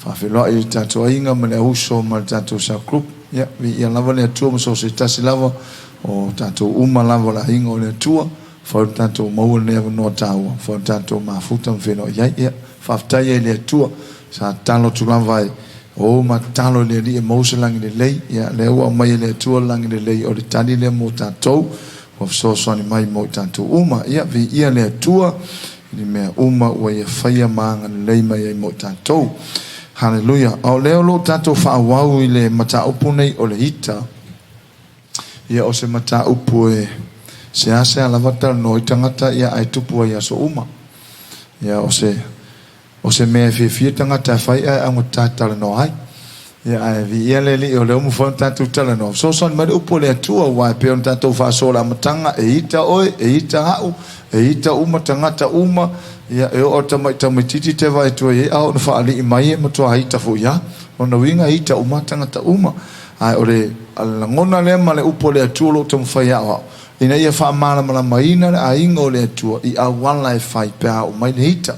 Whawhiloa I tātou inga ma le auso ma le tātou sa group. Ia, ia lava le atua ma so se tasi lava o tātou uma lava la inga o le atua. Whau tātou maua le ava noa tāua. Whau tātou mafuta mwheno iai ia. Whaftai e le atua. Sa talo tu lava e. O ma talo le li e mausa langi le lei. Ia le ua mai le atua langi le lei. O le tani le mo tātou. Whafsosoni mai mo tātou uma. Ia vi ia le atua. Ni mea uma ua ia whaia maanga le lei mai e mo tātou. Hallelujah. O leo lo tātou whaawau I le mata upu nei o le hita. Ia o se mata upu e se ase alavata no I tangata ia ai tupu ia so uma. Ia o se mea fia tangata whai ai ango tātala no ai. Ia ai vi ia le li o leo mu whau tātou tala no. So son mare upu le atua wai pe on tātou whaasola matanga e hita oe, e hita hau, e hita uma tangata uma. Ia e o tamai titi te vai tu e au na whaali I mai e matua hita fu ia. O na winga hita uma tangata uma. Ai o le alangona le ma le upo le atua lo tamu whai au. Ina ia wha amana mala maina le a ingo le atua. I a wala e whai pēa o mai le hita.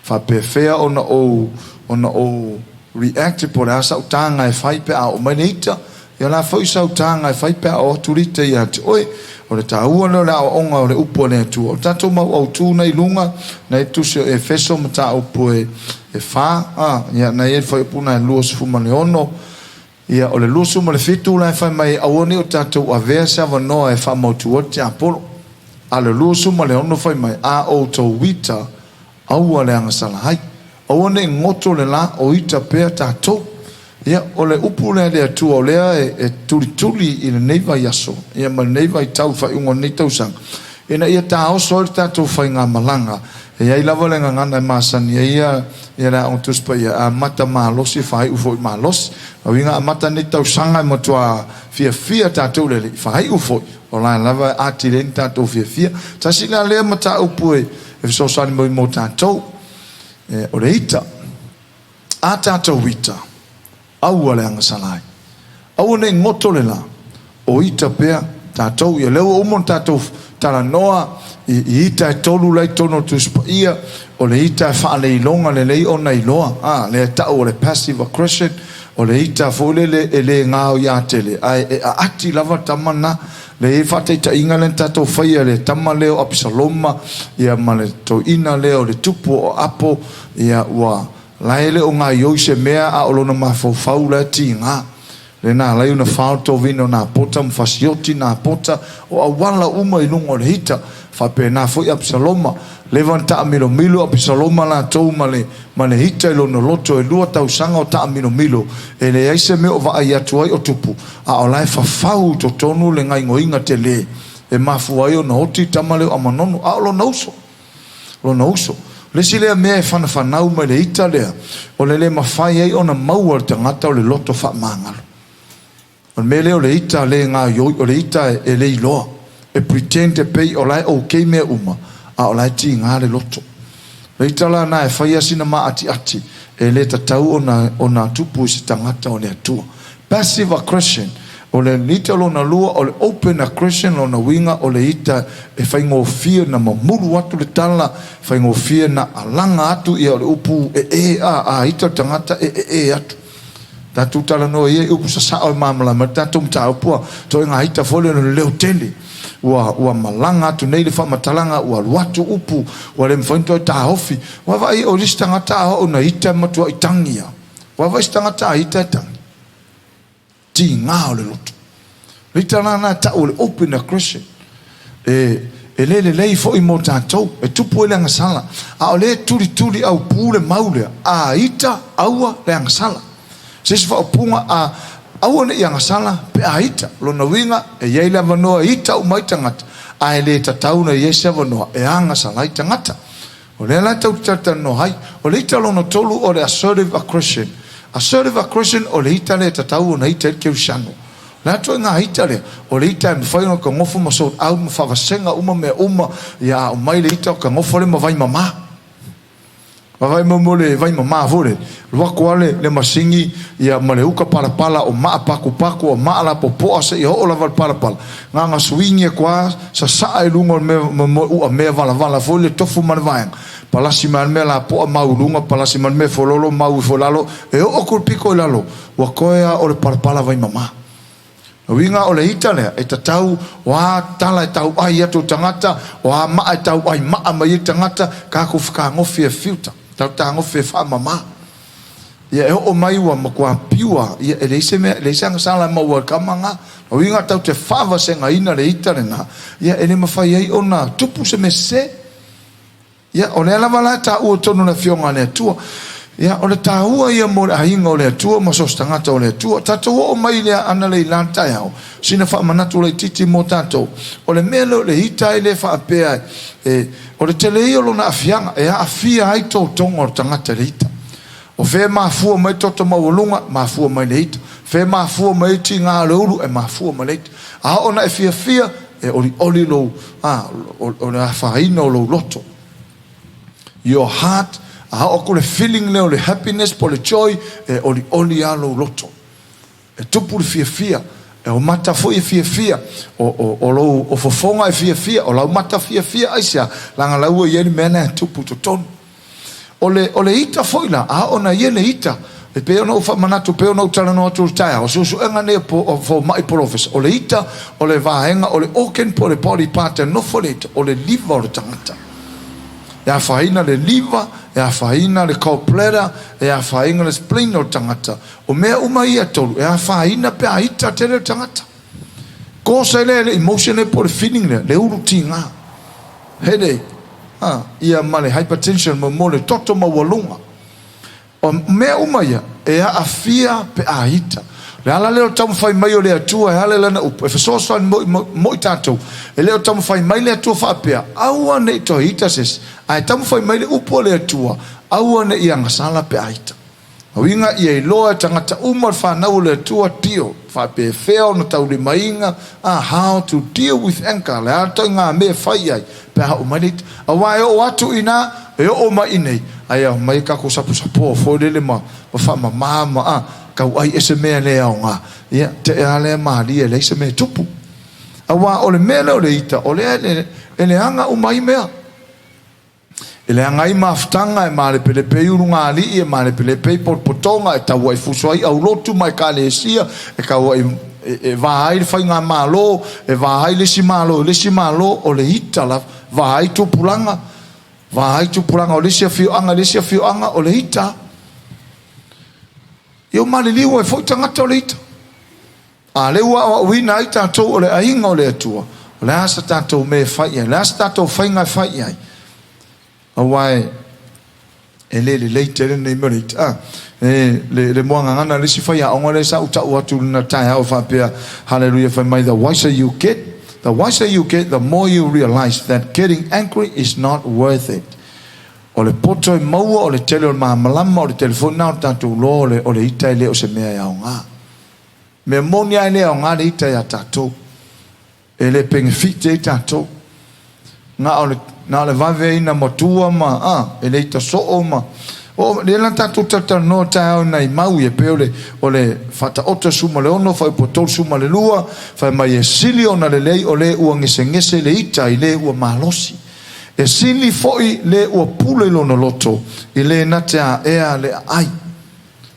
Wha pēwhea o na o reactive po le asa o tanga e whai pēa o mai le hita. Ia la whaisa o tanga e whai pēa o turita I ati. Oi! O le tāua leo le au onga o le upo le atua. O tātou mau au tūna I lunga, nei tusio e feso ma tā upo e whā. Ia nei e whai upuna e lua sifuma le ono. Ia o le lua suma le fitu lai whai mai awane o tātou a vea se awa noa e wha mautu o te apolo. A le lua suma le ono whai mai a o tau wita aua le angasala hai. Awane ngoto le la o ita pēr tātou. Ia o le upu le atua o lea e tuli I le neiva yaso. Ia ma neiva I tau whai ungo nei tau sang. Ina ia tā oso le tātou whai ngā malanga. Ia I lava le ngana I māsani. Ia la on tuspa ia a mata mālosi whai ufo I mālosi. A winga a mata nei tau sanga I matua fia tātou le whai ufo. O la lava ati le tātou fia. Tasi la lea mata upu e fisosani mo I mo tātou. O le ita. A tātou ita. Aua le angasalai. Aua ne ngoto le la. O ita pea tātou. Ia leo umon tātou tala noa. I ita e tolu lai tono tuspa ia. O le ita e whaale I longa le lei ona I loa. Le tau o le passive aggression. O le ita fōlele e le ngāo ia tele. E a ati lava tamana. Le e whateita inga le tātou whaia le tama leo apisaloma. Ia ma le tau ina leo le tupu o apo. Ia ua. Laele o ngā ioi se mea a olona mawhau la ti ngā. Le nā lai una whao tō vino nā pota, mwhasioti nā pota, o a wala uma I lungo le hita, whape nā fwoi apisaloma, levan ta milo apisaloma la tau ma le hita I lono loto, e lua tau sanga o ta milo, e le aise me o wa ai atu ai o tupu, a o lai whawhau to tonu le ngai ngoinga te le, e mafuai o na hoti tamaleo a manono, a o lo nauso. Le sile mea e whanau mai le ita lea. O le mawhai ei o na maua te ngata o le loto wha mangalo. O me leo le ita le ngā ioi, o le ita e le iloa. E pretend e pei o lai o kei mea uma. A o lai ti ngā le loto. Le ita la na e whai asina ma ati. E le tatau o na tupu I se tangata o le atua. Passive aggression. O le lita lo na lua, o le open aggression lo na winga, o le ita e whaingo fia na mamuru atu le tala, whaingo fia na alanga atu ia o le upu ita tangata atu. Tatu tala no e upu sa sao mamala, ma tatu mta upua, to inga ita fole no leo tele. Ua malanga atu nei le whamatalanga, ua luatu upu, ua le mwhainto e tahofi. Wa vai o lista ngata o na ita matua itangia. Wa vai stangata ita itangia. Ti ngā o le loto. Rita nana ta o le open aggression. E le lei fo I mo tātou. E tupu e le angasala. A o le turi au pūle maulea. A ita aua le angasala. Sesi fa o punga a aua ne I angasala pe a ita. Lona winga e iei le wanoa ita o mai tangata. A e le tatauna iei se wanoa e angasala I tangata. O le la tau tata no hai. O le ita lona tolu o le assertive aggression. Assertive aggression o le ita le tatau o na ita ke usano. La to nga ita le o le ita me fai no ka ngofo ma so au ma fa senga uma me uma ya o mai le ita ka ngofo le ma vai mama. Vai mamole vai mama vole. Lua kwale le masingi ia maleuka pala o maa paku o maa la popo se ia o la val pala. Nga swingi kwa sa e lunga me vala vole tofu manvang. Palasi man me la po maulunga palasi man me fololo mau folalo e o kulpiko lalo. Wa koia o le pala vai mama. Winga o le ita lea, e tatau, wa tala e tau ai atu tangata, wa maa e tau ai maa mai tangata, ka kufika ngofi e filta, tau ta ngofi e wha mama. Ia e o mai wa makua piwa, ia e leise anga sala maua kamanga, winga tau te whawa se nga ina le ita le nga, ia e le mawhai ei o na tupu se me se, ia o le alavala ta ua tonu na fionga le tua, ia o le tahua ia mo le ahinga o le atua ma sos tangata o le atua tatou o mai lea ana le ilantai au sina whaamanatu le titi mo tatou o le mea leo le hita i le whaapea o le telei o lona afianga e a afia ai tau tonga o le tangata le hita o whea mafua mai toto mawalunga mafua mai le hita whea mafua mai ti ngā leuru e mafua mai le hita a ona e fia e oli lo o le whaina o lo loto your heart a o ko le feeling leo le happiness po le joy e oli alo loto e tupu le fia e o mata foi fia o fofonga e fia o lau mata fia aisia langa lau e yeni mena tupu to ton o le ita foi la a ona yele ita e pe ona ufa manatu pe ona utala no atu taia o susu enga ne po fo mai profes o le ita o le vaenga o le oken po le poli pata no foleta o le liva o le tangata ya faina le liva ya faina le coplera ya faina le spleen o tangata o mea umai atolu ya faina pe aita tele tangata ko se le emotional por feeling le urutinga headache ia male hypertension mo le toto ma walunga o mea umai ya afia pe aita le ala leo tamu fai mai o le atua e ale lana upo e fesoso mo i tatou e leo tamu fai mai le atua whaapea aua ne i tohita ses ai tamu fai mai le upo le atua aua ne i angasala pe aita Winga ia iloa tangata umar whanau le tua tio whape wheo na tau le mainga how to deal with anger le ato ngā me whai ai pe hau manit a wai o atu ina e o ma inei ai au mai kako sapu sapo fōrele ma whama mama kau ai ese mea le au ngā ia te ea le maali e le ese mea tupu a wā o le mea leo le ita o le anga umai mea ele angai maftanga e male pele pe urunga ali e male pele pe potonga e tau ai fusoi au lotu mai kalesia e kau e vai fai nga malo e vai le simalo o le hita la vai tu pulanga o le sia fiu anga o le hita yo male liwa e foi tangata o le hita a le wa wina ita to o le ainga o le atua o le asa tato me fai le asa tato fai nga fai ai awai ele tere nei merit le moanga ngana le si fai a ngole sa uta watu na tai au fa pia hallelujah for my the wiser you get the more you realize that getting angry is not worth it o le poto e maua o le tele o malama o le telefone na tanto lo o le ita le o se mea ya nga me monia le o nga le ita ya tato ele pengfite tato na le vave ina motua ma ele ita so ma o le la tatu tata no ta na i mau e pe o le fata oto suma le ono fai poto suma le lua fai mai e sili ona le lei o le ua ngese le ita i le ua malosi e sili foi le ua pule lono loto i le natea ea le ai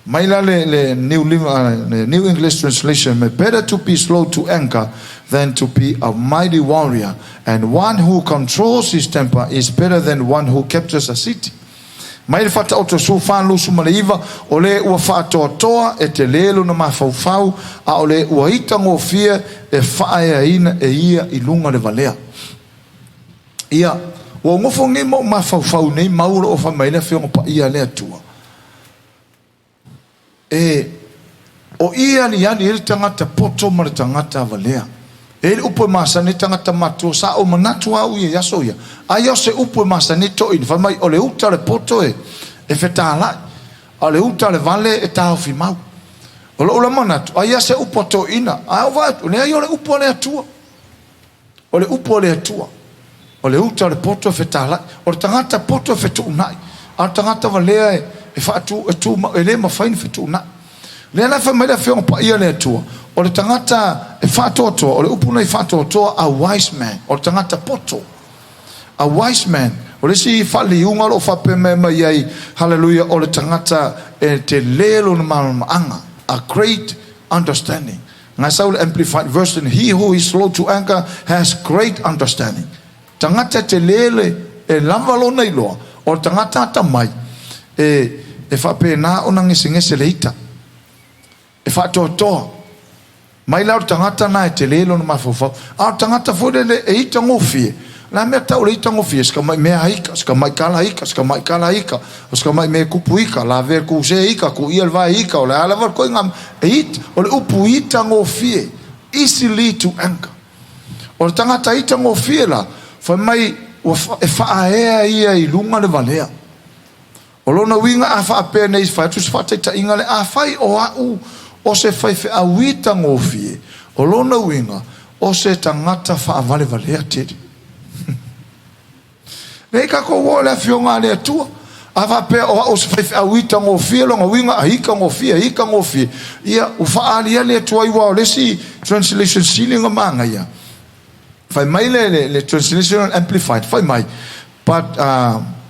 mai la le New English Translation me better to be slow to anger than to be a mighty warrior and one who controls his temper is better than one who captures a city mai le fata auto su fan lu su maleiva o le ua fato toa e te lelo na mafaufau a o le ua ita ngofia e faia ina e ia i lunga le valea ia ua ngofo ngi mo mafaufau nei mauro o fa mai le fionga pa ia le atua o ia ni yani ele tangata poto ma le tangata valea ele upo masani tangata matu sa o manatu au ia yaso ia ayo se upo masani to in fa mai o le uta le poto e fetala o le uta le vale e tau fi mau o le manatu ayo se upo to ina ai va o le ayo le upo le atua o le upo le atua o le uta le poto e fetala o le tangata poto e fetu nai a tangata valea e fatu e tu ele ma fain fitu na le la fa mai la fiong pa ia le tu o le tangata e fatu to o le upuna e fatu to a wise man o le tangata poto a wise man o le si fa li unga lo fa pe me mai ai hallelujah o le tangata e te lelo na anga a great understanding. And I saw the amplified version, he who is slow to anger has great understanding. Tangata te lele e lavalo nei loa o tangata ta mai e fa pe na ona ngese leita e fa to mai la tangata na te lelo no mafofa a tangata fo le e ita ngofie la me ta o le ita ngofie ska mai me haika ska mai kala ika ska mai me kupuika la ver ku se ika ku il va ika o la va ko ngam it o le upu ita ngofie easily to anger o tangata ita ngofie la fa mai e fa ia I lunga le valea o lona winga a fa pe nei fa tu fa ta inga le a fai o au o se fai fe a wita ngofie o lona winga o se tangata fa vale valea te nei ka ko wo le fionga le tua a fa pe o se fai fe a wita ngofie lo winga a hika ngofie ia u fa ali le tua I wa le si translation sealing manga ia fai mai le translation amplified fai mai but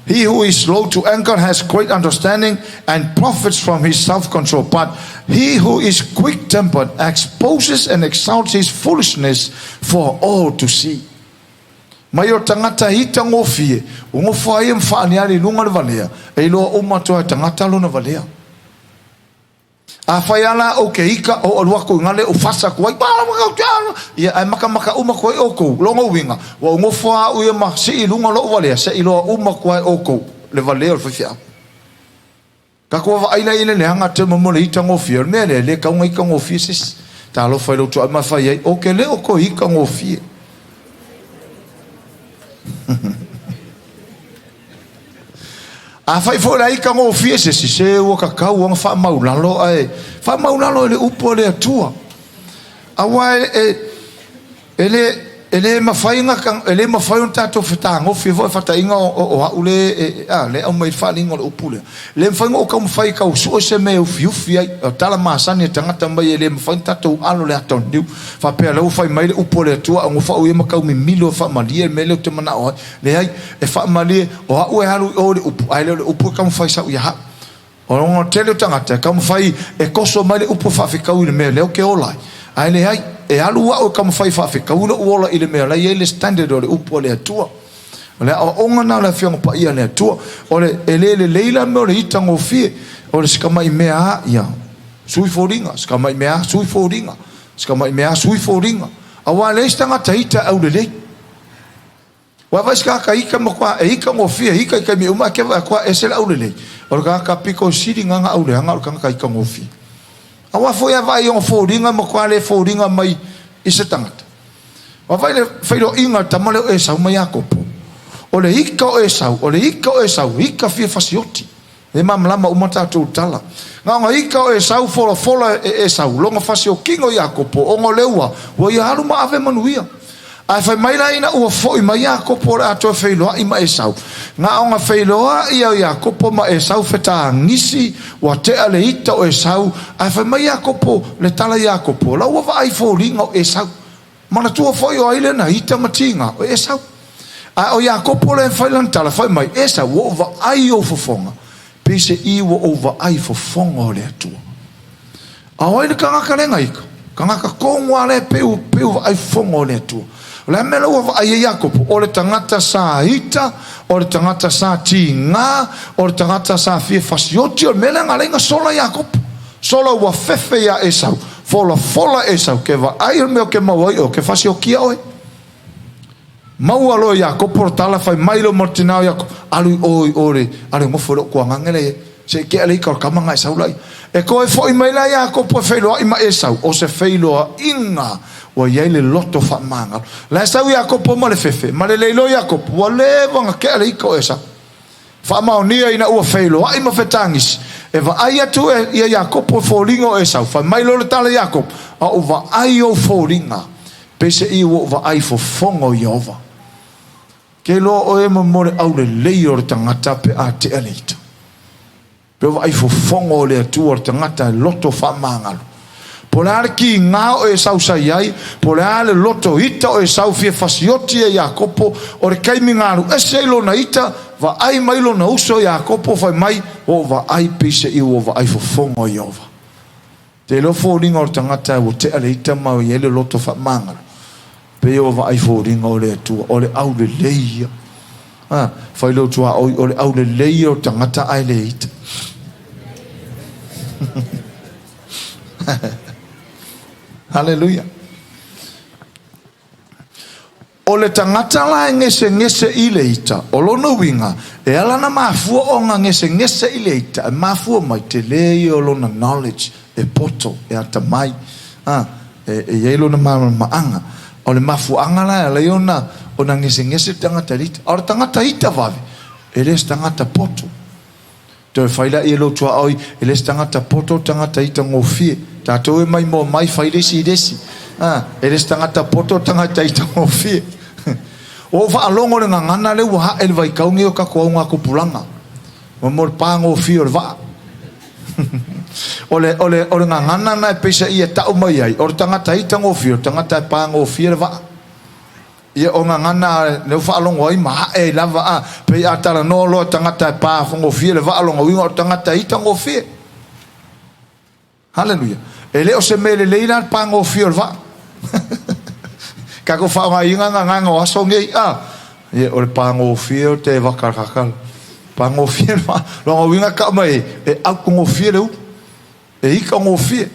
he who is slow to anger has great understanding and profits from his self-control. But he who is quick-tempered exposes and exalts his foolishness for all to see. Mai o tangata hita ngofie, ngofo ai mfani ali lunga valea, e lo umato tangata lona valea. A faiala o ke ika o alua ko ngale o fasa ko ai ia ai maka uma ko o ko longo winga wa ngofo a u ma si lunga lo vale se ilo uma ko o ko le vale o fia ka ko va ai le hanga te mo le ita ngofie me le ka ngai ka ngofie sis ta lo fa lo to ma fa ai o ke le o ko ika ngofie a fai fo la ika ngo fiese si se o kakau o fa maulalo ai fa maulalo le upo le tua a wa ele ma fai nga kan ele ma fai un tato feta ngo fi vo fata inga o ule le o mai fa lingo le upule le fa ngo kam fai ka so se me o fi ai tala ma sani tangata mai ele ma fai tato alo le aton diu fa pe le fai mai le upo le tua ngo fa o ma ka mi milo fa malie me le te mana o le ai e fa malie o u halu o le upo ai le upo kam fai sa ya o ngo tele tangata kam fai e koso mai le upo fa fi ka u le me le o ke olai ai le ai e alu o kam fai fa fika ulo ola ile me la ile standard o le upo le tua le o ngana la fiong pa ia le tua o le ele leila me o le itango fie o le skama I mea ia sui foringa skama I mea sui foringa skama I mea sui foringa a wa le stanga taita au le wa vai ska ka ika mo kwa e ika mo fie ika ka mi uma ke va kwa esela au le o ka piko siringa nga au le nga ka ika mo fie awa foi vai on foringa mo kwale foringa mai ise tangata wa vai le failo inga tamale e sa mai akopo o le ika o e sa ika fi fasioti e mamlama umata tu tala nga ika o e sa fola e sa longa fasio kingo yakopo o ngolewa wo ya halu ma ave manuia ai fai mai la ina o foi mai akopo a to failo I ma e sa nga onga failo ia yakopo ma e sa feta ngisi wa te ale ita o e sau ai fai mai akopo le tala yakopo la wa ai folinga o e sau mana tu foi o ile na ita matinga o e sau a o yakopo le fai lan tala fai mai e sa wo va ai o fofonga pese I wo over ai fofonga le tu a o ile kanga kalenga ika kanga ka kongwa le peu ai fonga le tu la mela o ai Jakob o le tangata sa hita o le tangata sa tinga o le tangata sa fie fasioti o mela ngalenga sola Jakob sola wa fefe ya Esau fola Esau ke va ai me o ke mawai o ke fasio kia oi mau alo Jakob portala fai mailo mortinao Jakob alu ore ale mo folo ko ngangele se ke ale ka kamanga Esau lai e ko e foi mai la Jakob po felo I ma Esau o se felo inga wa yele loto fa manga la Esau Jakob mo le fefe ma le leilo Jakob wa le vanga ke ale ko esa fa ma nia ina o felo ai ma fetangis e va ai atu e Jakob po folingo Esau fa mai lo le tala Jakob a o va ai o folinga pese I o va ai fo fongo Jehova ke lo o e mo le au le leio tangata pe a te alita Pe vai fofongo le atua tangata loto whamangalo. Pole ki ngao e sau sai ai, pole ale loto ita o e sau fie fasioti e Iakopo, o re kaimi ngaru ese ilo na ita, va ai mailo na uso Iakopo fai mai, o va ai pise i o va ai fofongo Iova. Te lo fōringa o tangata o te ale ita mau i ele loto whamangalo. Pe o va ai fōringa o le atua, o le au le leia. Fai lo tua o le au le leia o tangata ai le ita. Hallelujah. O le tangata la ngese i le ita, o lona winga, e ala na mafua o nga ngese i le ita, e mafua mai te lei o lona knowledge, e poto, e atamai, e yeilo na maanga, o le mafua anga la, e leona, o na ngese tangata ita, o le tangata ita vave, e le tangata poto, te whaila i lo tua oi, e le tangata poto, tangata ita ngofie, tātou e mai mo mai whairesi i resi. E res tangata poto tangata i ngofie. O wha alongo le ngangana le waha e le vai kaungi o kako au ngā kupulanga. Mo le pā ngofie o le waa. O le ngangana na e pesa i e tau mai ai. O le tangata i ngofie, o tangata e pā ngofie le waa. Ia o ngangana le wha alongo ai maha e lava pe i atara no lo tangata e pā ngofie le waa alongo winga o tangata i ngofie. Hallelujah. E leo se mele leina pango fiorva. Kako fa nga inga nga nga wasonge ye o pango fior te vakarkakal. Pango fiorva lo winga ka mai e akungo fior e ika ngo fior.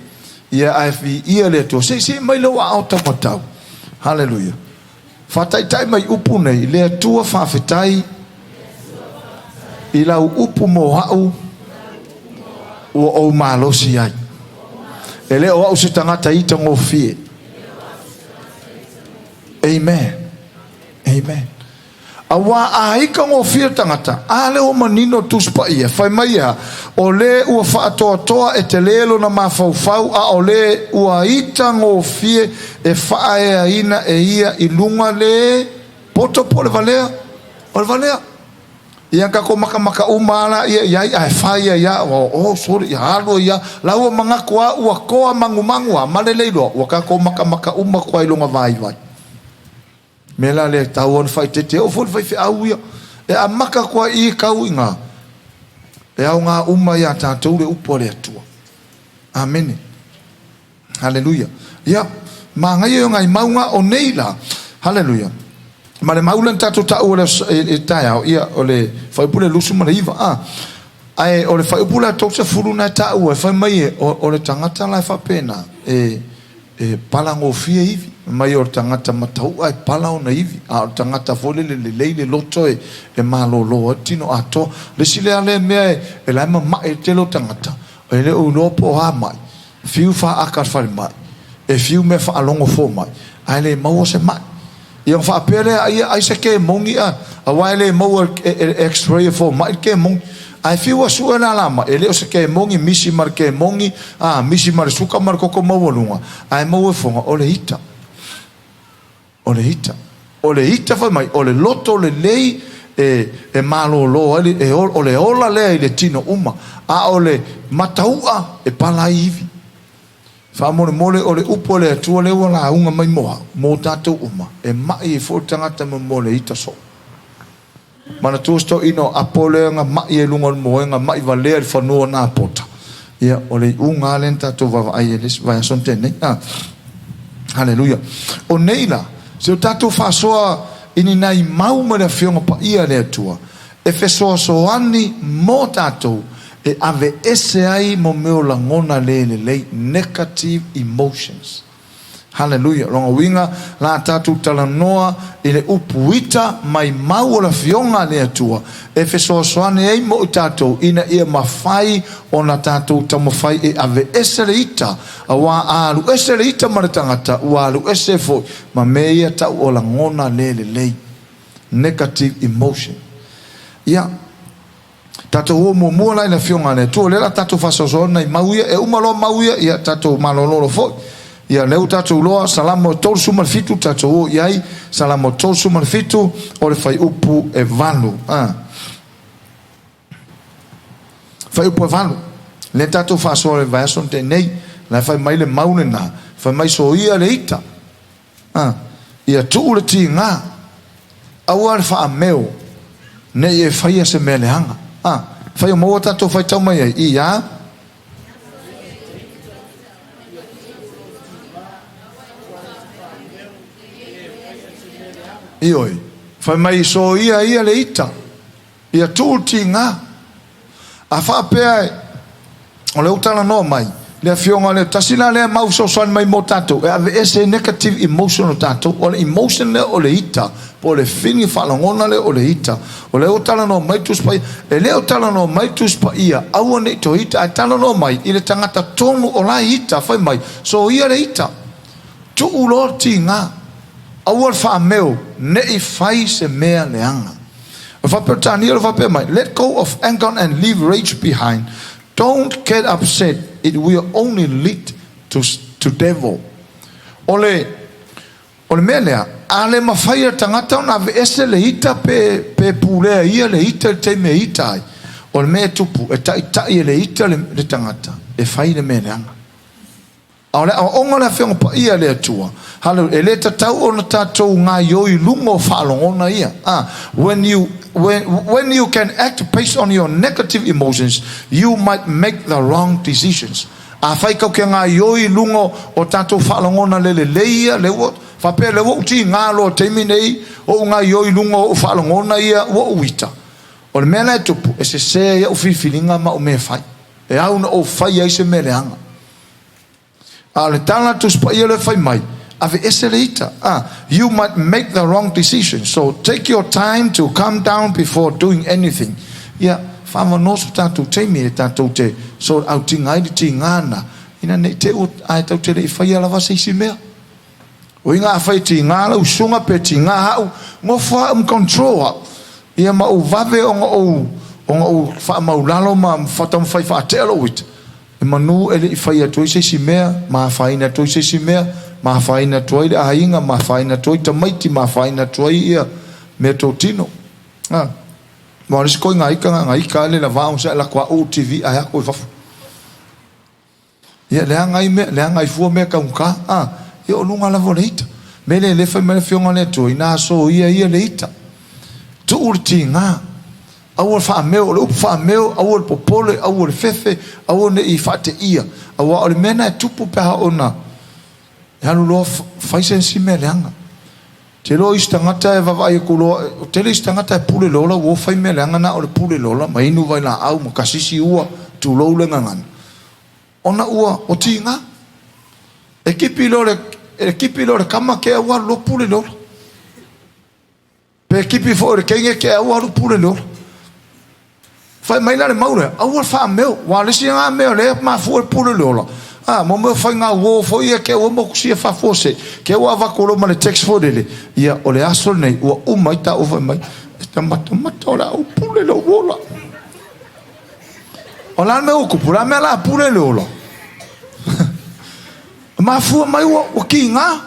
Ia afi ia le to se mai lo auto patau. Hallelujah. Fatai tai mai upu nei le tua fa fetai. Ila upu mo hau o malosi ai. Ele o au se tangata i tango fie. Amen. Amen. Awa a ika ngo fie tangata. Ale o manino tuspa ia. Fai mai a. O le ua wha atoa toa e te lelo na mawhau a o le ua ita ngo fie e wha e a ina e ia i lunga le poto po le valea. O le valea. Ia kako maka umala ia ai fai ia sorry ia halo ia lau manga koa ua koa mangu malele lo ua kako maka uma koa ilonga vai mela le tawon fai te o fol fai au ia e a maka koa I kau inga e au nga uma ia tātou le upo le atua. Amen. Hallelujah. Ia mangai o ngai maunga o neila. Hallelujah. Ma le maulan tatu tau e tai au ia o le whaipule lusu mana iwa ai o le whaipule tau se furu na tau e whai mai o le tangata lai whapena e palango fie iwi mai o le tangata matau ai palao na iwi o le tangata fole le leile loto e malolo tino ato le sile ale mea e laima mai te lo tangata e le ulopo ha mai fiu wha akar whare mai e fiu me wha alongo fo mai ai le maua se mai Yang fa pere ai se ke mongi a waile mo x-ray for mai ke mongi ai fiwa suena lama ele o se ke mongi misi mar ke mongi misi mar suka mar ko mo volunga ai mo fonga ole hita fa mai ole loto le lei e malo lo ole ola le le tino uma ole mataua e pala ivi fa mole ole upo le tu le wala unga mai moa mo tato uma e mai e fotanga ta mole ita so mana tu sto ino apole nga mai e lunga mo nga mai vale fa no na pota ia ole unga lenta to va ai eles vai sontene haleluya o neila se o tato fa soa ini nai mau ma le fionga pa ia le tua e fe so ani mo tato e ave ese ai mo meo langona le negative emotions. Hallelujah. Longa winga la tatu talanoa ile upuita mai mau la fionga le atua. E fe soane ai mo tato ina ia mafai ona tato tamafai e ave ese le ita awa alu ese le ita maratangata alu ese fo ma meia ta o langona le negative emotion. Yeah. Tato ho mo lai na fionga ne tu le la tato fa sozona I mauia e umalo mauia ia tato malolo fo ia leu tato loa salamo tol suma fitu tato o iai salamo tol suma fitu o le fai upu e vanu fai po valo le tato fa so le vai son te nei la fai mai le maune na fai mai so ia le ita ia tu le tinga awar fa meu ne e fai se mele hanga fai mo tato fai tau mai ia ioi fai mai so ia le ita ia tu tinga a fa pe o le utala no mai le fionga le tasila le mau so son mai mo tato e ave ese negative emotion o tato o le emotion le o le ita po le fini fa longona le o le ita o le utala no mai tu spa e le utala no mai tu spa ia au ne to ita a tala no mai ile tangata tonu o la ita fai mai so ia le ita tu ulo tinga au fa meu ne I fai se mea leanga fa pertani o fa pe mai let go of anger and leave rage behind. Don't get upset. It will only lead to devil. Ole melea ale mafaya tangata na ese le ita pe pule ia le ita te me ita. Ole me tupu e ta le ita le tangata e fai le melanga. Ole onga la fengo pa ia le tua. Halo ele tau ona tatou nga yoi lungo falongona ia. When you can act based on your negative emotions, you might make the wrong decisions. Fai kau ke ngā yoi lungo o tātou whaalongona le leia, le wo, whape le wo uti ngā lo teimi nei, o ngā yoi lungo o whaalongona ia, wo uita. O le mea tupu, e se ia o whiwhiringa ma o me whai. E au na o whai ai se me leanga. Le tala tu spa ia le whai mai. You might make the wrong decision. So take your time to calm down before doing anything. Yeah, fama no so tatu te me tatu te. So au tinga I tingana. Ina ne te o ai tau te le fai ala vase si mea. O inga fai tinga la usunga pe tinga hau ngo fa control. Ia ma o vave o fa maulalo ma fatam fai fa telo wit. E manu ele fai atu si mea ma fai na tu si mea. Ma faina toi a inga ma faina toi tamaiti ma faina toi ia me totino mo ris ko ngai ka le la va sa la kwa o tv a ko fa ia le ngai fu me ka unka ia o lunga la volita me le fa me fionga le toi na so ia le ita tu urtinga au fa meu lo fa meu au popole au fefe au ne I fate ia au o mena tupu pa ona Halu lo fai sensi me leanga. Te lo istangata e vavai kulo, te lo istangata e pule lola, wo fai me leanga na o le pule lola, ma inu vai la au, ma kasisi ua, tu lo le ngangan. Ona ua, o tinga. Ekipi lo le kama ke awa lo pule lola. Pe ekipi fo le kenge ke awa lo pule lola. Fai mai la le maure, awa fa meu, wa le si nga meu le, ma fo le pule lola. Mo me fai ngā wo fo ia ke o mo kusia fa fose ke o ava kolo ma le text fo dele ia o le aso nei o mai ta o fai mai esta mata ora o pule lo wola o la me o kupula me la pule lo lo ma fu mai o kinga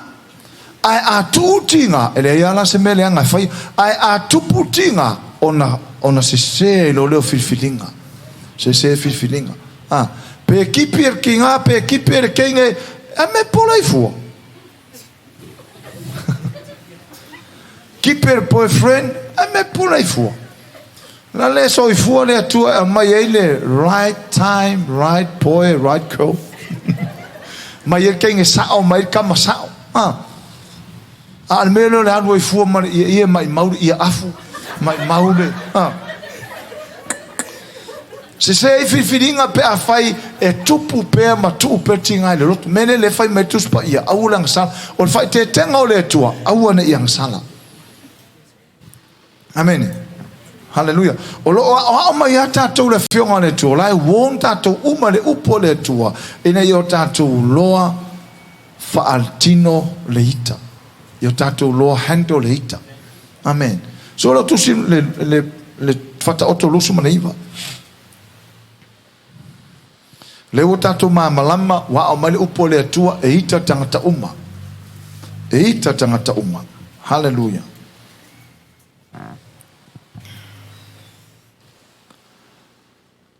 ai a tu tinga ele ia la se mele anga fai ai a tu putinga ona se lo le filfilinga se filfilinga pe ekipi kinga pe ekipi kenge a me polai fu keeper boyfriend a me polai fu la le so fu le tu mai ele right time right boy right girl mai kenge sao mai kama sao al melo le hanoi fu mai mau ia afu mai maude se filinga pe a fai e tupu pe ma tu pe tinga le lot mene le fai me tu spa ia au lang sa o fai te tenga o le tua au na yang sala amen hallelujah o lo o ma ya ta tu le fionga le tua lai won ta tu uma le upo le tua ina yo ta tu loa fa altino leita yo ta tu loa hando leita amen so lo tu sim le fata otto lusu manaiva Leo tatu malama wa amali upo le atua e ita tangata uma. E ita tangata uma. Hallelujah.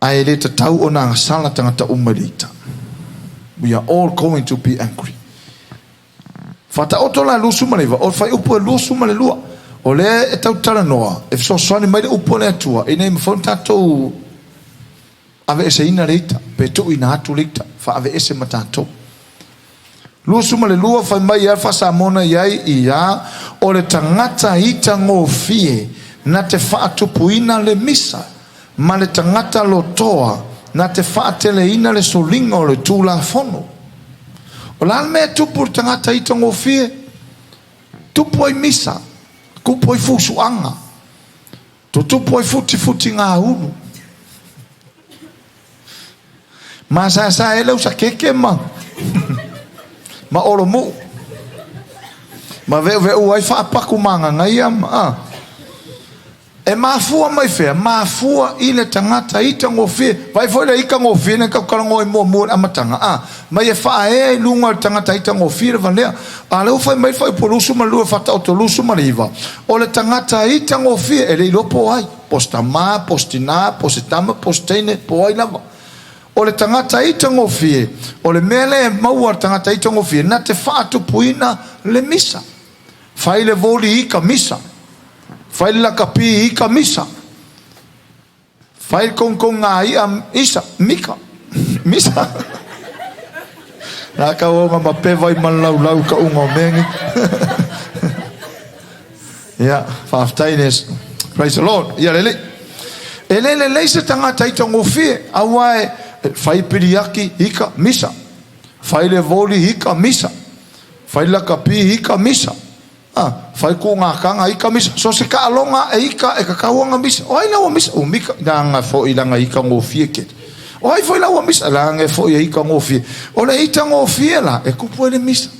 Ai le tau o nā sala tangata umarita. We are all going to be angry. Fata oto la lusu maneva, o fai upo e lusu mane lua. O le e tau tala noa, e so soani mai le upo le atua, e nei mawhau tātou ave ese ina leita, pe tu ina atu leita, fa ave ese matatou. Lusu mane lua fai mai alfa Samoa iai ia, o le tangata ita ngō fie, na te whaatupuina le misa, ma le tangata lotoa, na te whaatele ina le solinga o le tūla fono. O la mea tupu le tangata ita ngō fie, tupu ai misa, kupu ai fusuanga, tupu ai futi ngā unu. Ma sa e lau sa keke ma, ma oro mu, ma veu ai whaapaku manga ngai ama, e mafua mai fea, mafua i le tangata ita ngō fie, vai foi le ika ngō fie, ne kaukarango e mua amatanga, mai e wha e lunga le tangata ita ngō fie, vanea, a leo fai mai fai po lusu ma lua fata o to lusu ma riva, o le tangata ita ngō fie, e le ilo po ai, postama, postina, positama, posteine, po ai lava, o le tangata ita ngō fie, o le mele maua le tangata ita ngō fie, na te whaatu puina le misa, fai le voli ika misa, fai la kapi ika misa, fai kong ngā ia isa, mika, misa. Nā ka o ma pewai man lau ka unga mengi. Yeah, whaaftaines, praise the Lord. Ia lele. E lele se tangata ita ngō fie, awae, fai piriaki ika misa, fai le voli ika misa, fai la kapi ika misa, fai ko ngā kanga ika misa, so se ka alonga e ika e kakauanga misa, o ai lawa misa, o mika nanga fo i langa ika ngō fie ket, o ai fo i lawa misa, langa e fo i ika ngō fie, o le ita ngō fie la, e kupu e le misa.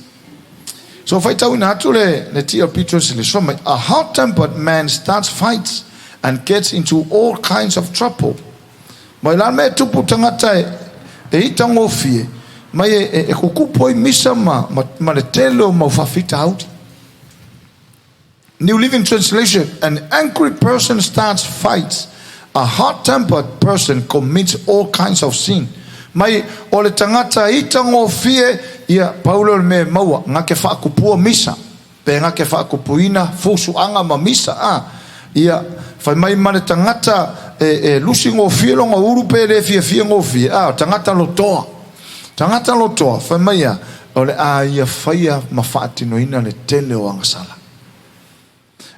So fai tau ina atu le TLP translation, a hot-tempered man starts fights and gets into all kinds of trouble. Mai la me tupu tangata e ita ngō fie, mai e kukupu e misa ma le telo ma ufafita hauti. New Living Translation, an angry person starts fights. A hot-tempered person commits all kinds of sin. Mai o le tangata ita ngō fie, ia Paulo le me maua, ngā ke whaakupua misa, pe ngā ke whaakupuina fusu anga ma misa, ia fai mai ma le tangata lusi ngō fie longa uru pe le fie ngō fie, tangata lotoa, fai mai o le ia whaia ma whaatinoina le tele o angasala.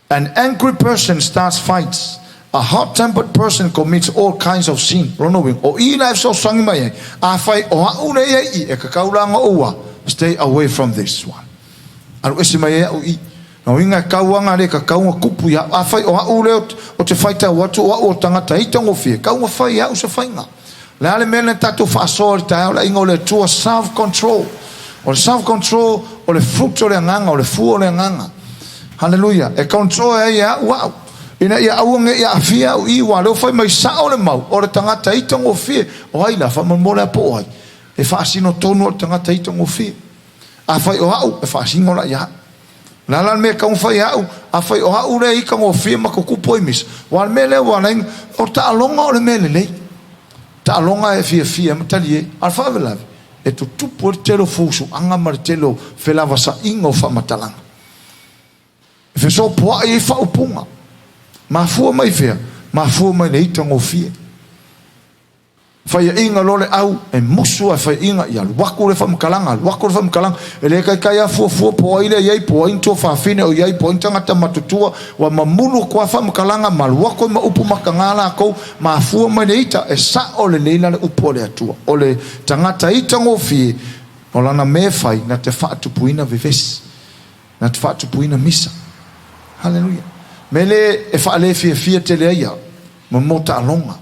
An angry person starts fights. A hot-tempered person commits all kinds of sin. Ronowing. O ina e so sangi mai. A fai o haune e kakauranga oua. Stay away from this one. Aru esi mai o i. Na inga kauanga le kakaunga kupu ya. A fai o haule o te whaita watu o tangata ita ngofie. Kaunga fai ya usa whainga. Le ale mele tatu whaasori ta la inga o le tua self-control. O le self-control o le fruto le nganga o le fuo le nganga. Hallelujah. E control e ia wow. Ina ia aunga ia afia o iwa leo fai mai sao le mau. O le tangata ita ngofie. O haila fa mo le po ai. E fa sino tonu o tangata ita ngofie. A fai o hau e fa singo la ia. La la me ka un fai hau. A fai o hau le ika ngofie ma ko kupo imis. Wa me le wa len o ta longa o le mele le. Ta longa e fia matalie. Al fa vela. E tu por telo fusu anga martelo felava sa ingo fa matalanga. Fe so po ai fa upunga. Ma fu mai fea, ma fu mai le ita ngofie. Fai inga lole au e musu a fai inga ia waku le famkalanga, e le kai a fu po ile ia po into fa fine o ia po tangata matutua wa mamulu kwa famkalanga mal wako ma upu makangala ko ma fu mai le ita e sa o le leila le upo le atua. O le tangata ita ngofie o lana me fai na te fatu puina vives. Na te fatu puina misa. Hallelujah. Mele e fa le fia te le ia mo mota longa.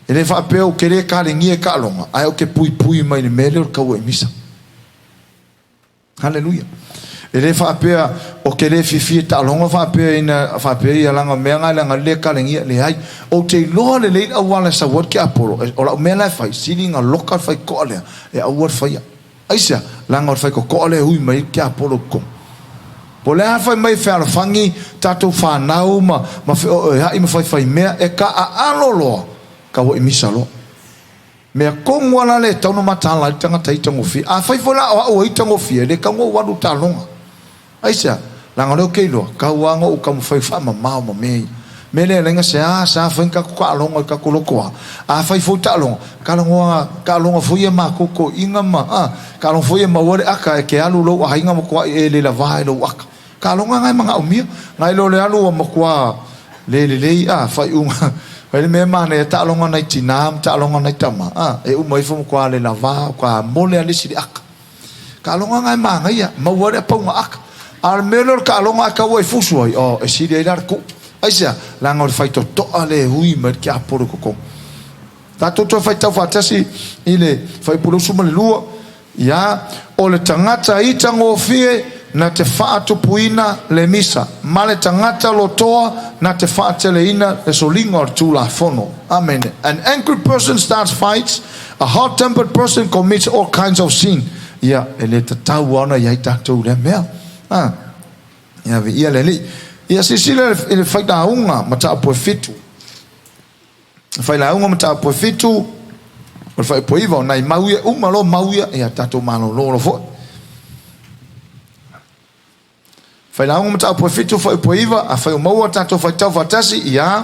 Ele fa pe o kere ka le ngie ka longa. Ai o ke pui mai le mele o ka o misa. Hallelujah. Ele fa pe o kere fia ta longa fa pe ina fa pe ia langa me nga le ka le ngie le ai o te lo le awala sa wat ke apolo. O la me la fa silinga local fa ko le e awar fa ia. Aisa langa fa ko le hui mai ke apolo ko. Po le fai mai whara whangi tatou whanau ma hai ma fai mea e ka a alolo ka wo imisa lo me kongo la le tau no matala tanga tai tango fi a fai fola o itango fi le ka ngo wadu talonga aisa la ngalo ke lo ka wanga o ka mo fai fa ma me le lenga sa fa ka ka longa ka koloko a fai fo talonga ka longa fo ye ma ko inga ma ka longa fo ye ma wore aka ke alu lo a inga mo ko e le la vai lo aka ka longa ngai manga o mia ngai lo le alu mo ko le fai unga Vai me mana ta longa nai tinam ta longa nai tama e u mai fo kwa le lava kwa mole ali si ak ka longa ngai manga ia ma wore pa nga ak ar melor ka longa ka wo fu so e si de dar ku aisa la ngor fai to ale hui mer ki aporo ko ta to fai ta fatasi ile fai pulu suma le lua ya o le tangata ita ngofie na te whaatu puina le misa. Male tangata lotoa na te whaate le ina le solinga o tula fono. Amen. An angry person starts fights. A hot-tempered person commits all kinds of sin. Ia, ele te tau ana iai tātou le mea. Ia, ia le li. Ia sisile ele whaita aunga ma ta apoe fitu. Whaila aunga ma ta apoe fitu. O whai poiva o nai mauia. Umalo mauia. Ia tātou malo loro fo. Fai la ngoma ta profeto fai poiva a fai mo tato fai tau fatasi ia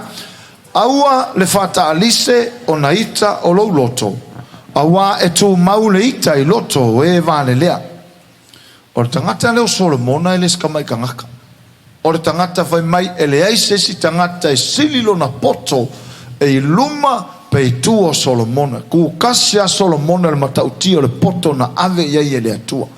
aua le fata alise ona ita o lo loto aua e tu maule ita I loto e vale lea o tangata leo Solomona ele skamai kangaka o tangata fai mai ele ai sesi tangata e sililo na poto e luma pe tu o Solomona ku kasia Solomona le matauti o le poto na ave ia ele atua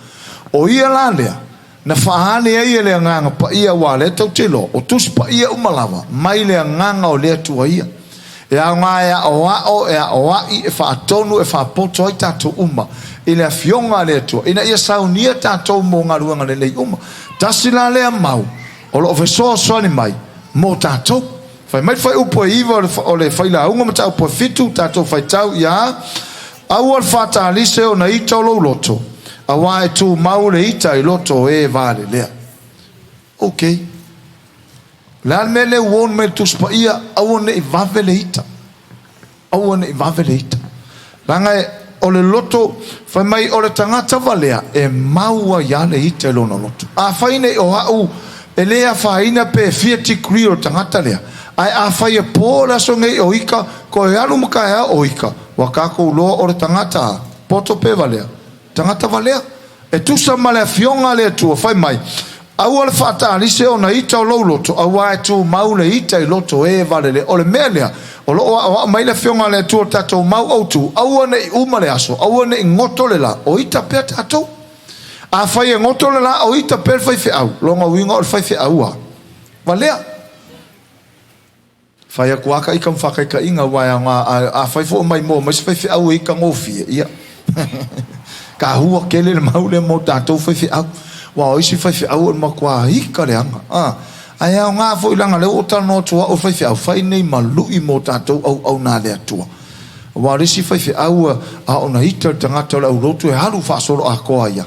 o ia la lea na fahane ai le nganga pa ia wale tau telo o tus pa ia umalava mai le nganga o le tua ia e a ngaya o i e fa tonu e fa poto i tatu uma ile fionga le tua ina ia saunia tatu mo ngaruanga le uma tasila le mau o lo feso so ni mai mo tatu fai mai fai upo iva o le fai la unga mata upo fitu tatu fai tau ia awal fata alise o na ita o lo loto awa e tu maule ita I loto e vale lea. Ok. Lan mele won me tu spa ia awone I vavele ita. Awone I vavele ita. Langa e o le loto fai mai o le tangata valea e maua ya le ita I lona loto. A faine o hau e lea faina pe fiati kri o tangata lea. Ai a fai e pola so ngei o ika ko e alu muka ea o ika. Wakako uloa o le tangata poto pe valea. Tangata valea e tu sa male fionga le tu fai mai au le fata alise ona ita o lo loto au ai tu maule ita I loto e vale le o le melea o lo mai le fionga le tu tato mau au tu au ne uma le aso au ne ngoto le la o ita pe tato a fai ngoto le la o ita pe fai fe au longa winga o fai fe au valea fai ku aka I kam fakai ka inga wa a fai fo mai mo mas fai fe au I ka ngofi ia ka hua kele le maule mo tatou fai au wa isi fai au ma kwa hika le anga ai au nga fo ilanga le o tano tua o fai au fai nei malui mo tatou au na le atua wa isi fai au a ona hita tangata le urotu e halu fa solo a ko ia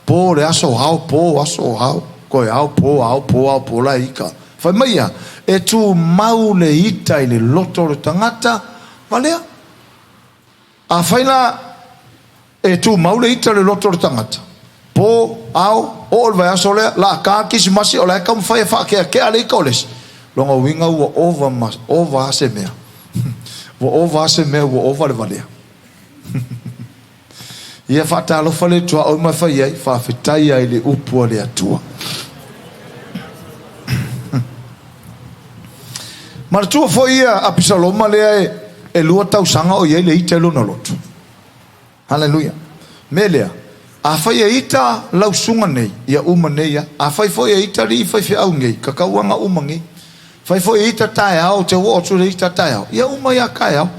po le aso hao ko e hao po la hika fai mai e tu maule hita I le loto le tangata valea a fai la e tu maule ita le loto le tangata po au o vai asole la ka kisi masi o la kam fai fa ke ale koles longa winga wo over se me wo over le valea ia fa ta lo fale tua o ma fa ia fa fitai ai le upo le atua mar tu fo ia apisaloma le e lua tau sanga o ia le ita lo na loto. Hallelujah. Melea. A fai e ita lau sunga nei. Ia uma nei ya. A fai fo e ita li fai au ngei. Kakauanga uma ngei. Fai fo e ita tae au. Te wo otu le ita tae au. Ia uma ia kai au.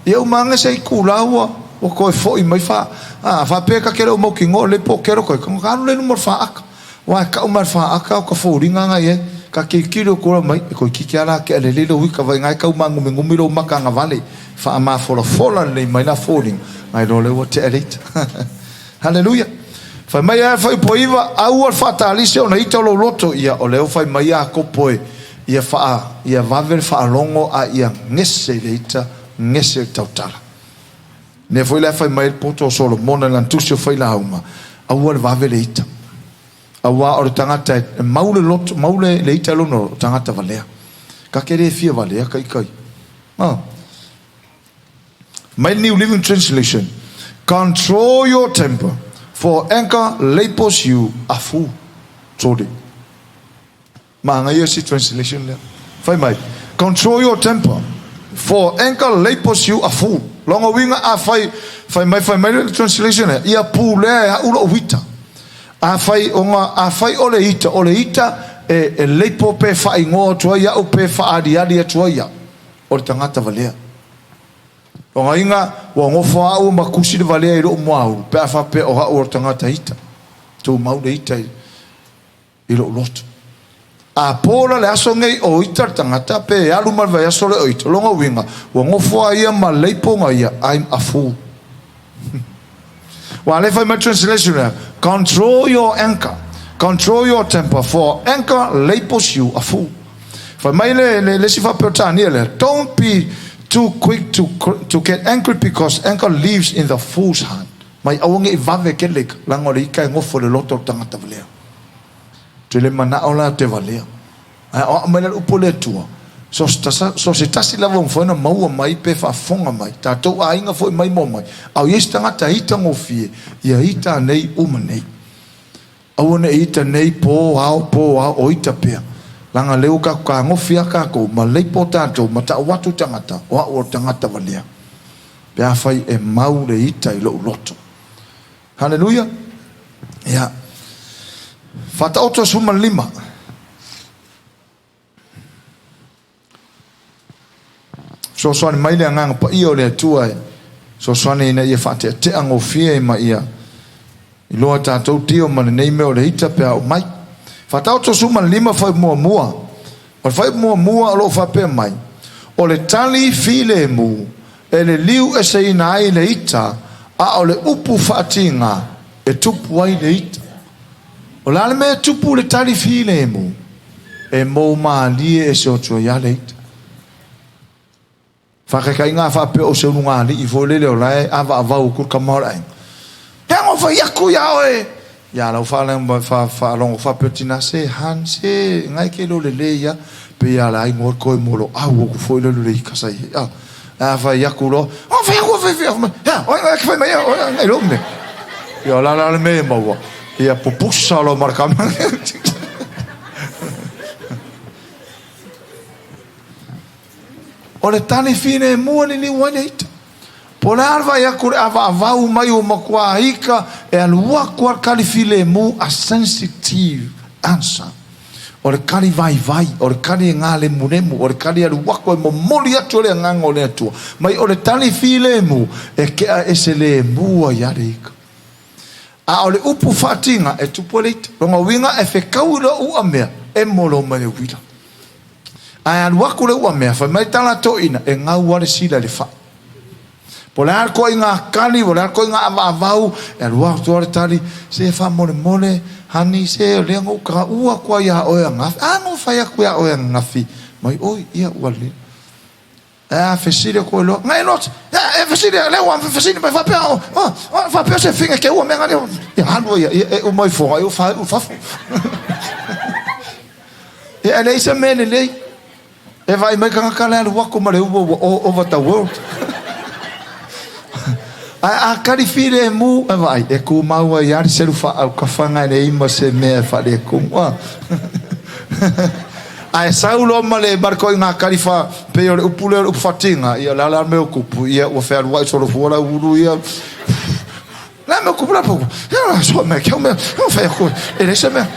Ia uma anga se I kula ua. O koe fo I mai fa. Fa peka kere o mau ki ngo le po kero koe. Kano le numor fa aka. Wa ka umar fa aka o ka fo ringa nga ye. Ka kikiro kura mai. E koe kiki ala ke ale lilo wika vai ngai kau mangu me ngumiro maka nga vale. Fa ama fola le mai na falling. Ai lo le o te elite. Hallelujah. Fai mai a fai poiva au al fata alise ona ita lo loto ia o leo fai mai a kopoe ia fa ia vavel fa longo a ia ngese le ita ngese tautala. Ne foi la fai mai poto solo mona lan tusio fai la uma. Aua le vave le ita. Aua o le tangata maule le ita lono tangata valea. Ka kere fia valea kai. My New Living Translation. Control your temper, for anger labels you a fool. Sorry. Mga yesi translation le. Fai mai. Control your temper, for anger labels you a fool. Longa winga a fai mai translation le. Ia pu le a ulo wita. A fai ole ita e lepo pe fai ngo toia o pe fa adi toia. O tangata valea. Longa inga wa ngofo au makusi de valea i ro moau. Pe fa pe o tangata ita. Tu mau de ita i lo lot. A pola le aso ngei o ita tangata pe alu mal vai aso le o ita. Longa winga wa ngofo ia ma lepo nga ia. I'm a fool. Well, if I my translation, control your anger, control your temper, for anger labels you a fool. For my don't be too quick to get angry, because anger lives in the fool's heart. My awangi vave kelek langori kai ngofo le loto tangata valea. Tele mana ola te valea. Ai mena upole tua. So se tasi lava foi na maua mai pe fa fonga mai. Tatou ainga foi mai mo mai. Au yes tangata ita ngofie. Ia ita nei umanei. Au ne ita nei po au o ita pea. Langa leo ka ngofia ka ko ma lei po tatou ma ta watu tangata. O tangata valea. Pea fai e mau le ita i lo loto. Hallelujah. Ya. Fata oto suma lima. So swani mai le nganga pa io le tua. So swani na ia fate te angofia ma ia. I loa tātou tio ma nei meo le hita pe au mai. Fatau to suma lima fai mua. O fai mua lo fa pe mai. O le tali file mu. E le liu e se ina ai le hita. A o le upu fatinga. E tupu ai le hita. O la le mea tupu le tali file mu. E mo ma lie e se o tua ya le hita. Whakakai ngā whape o se ununga li I fōlele o lai awa avau kur kamara ai. Hengo wha iaku ia oe. Ia lau whalongo whape tina se han se ngai ke lo le leia. Pe ia lai ngor koe molo au o ku fōlele le ikasai. A wha iaku lo. O wha iaku wha. Ya, o ngai kwhai mai o ngai lo me. Ia la me maua. Ia pupusa lo markamang. O le tani fine mua ni wane ita. Po le arva ia kure ava avau mai o makua hika e alua kua kali file mu a sensitive answer. O le kali vai, o le kali ngā le munemu, o le kali alua kua mo moli atu le nganga o le atua. Mai o le tani file mu e kea ese le mua yare hika. A o le upu fatinga e tupu le ita. Ronga winga e whekau ila ua mea e molo mai wila. Ai aluaku le ua mea, whai mai tala to ina, e ngau wale sila le wha. Po le arko i ngā kani, po le arko i ngā avau, e aluaku to ale tali, se wha mole, hani se o lea ngau ka ua kua ia oe ngafi, ngau whai aku ia oe ngafi, mai oi ia wale. Whesire koe loa, ngai not, whesire, leo whesire, mai whapea se whinga ke ua mea ngane, ia hanua ia, e umai whonga, e ufafu. E leisa mele lei. E vai mai kanga kala alu wako mare over the world. A kari fire mu e vai e ku maua yari seru fa au kafanga le ima se me fa le ku. Ai saulo male barko nga kari fa pe o upule o fatinga ia la me okupu ia o fer white sort of wala uru ia. La me okupu la pouco. Ya so me que me o fa ko e le me.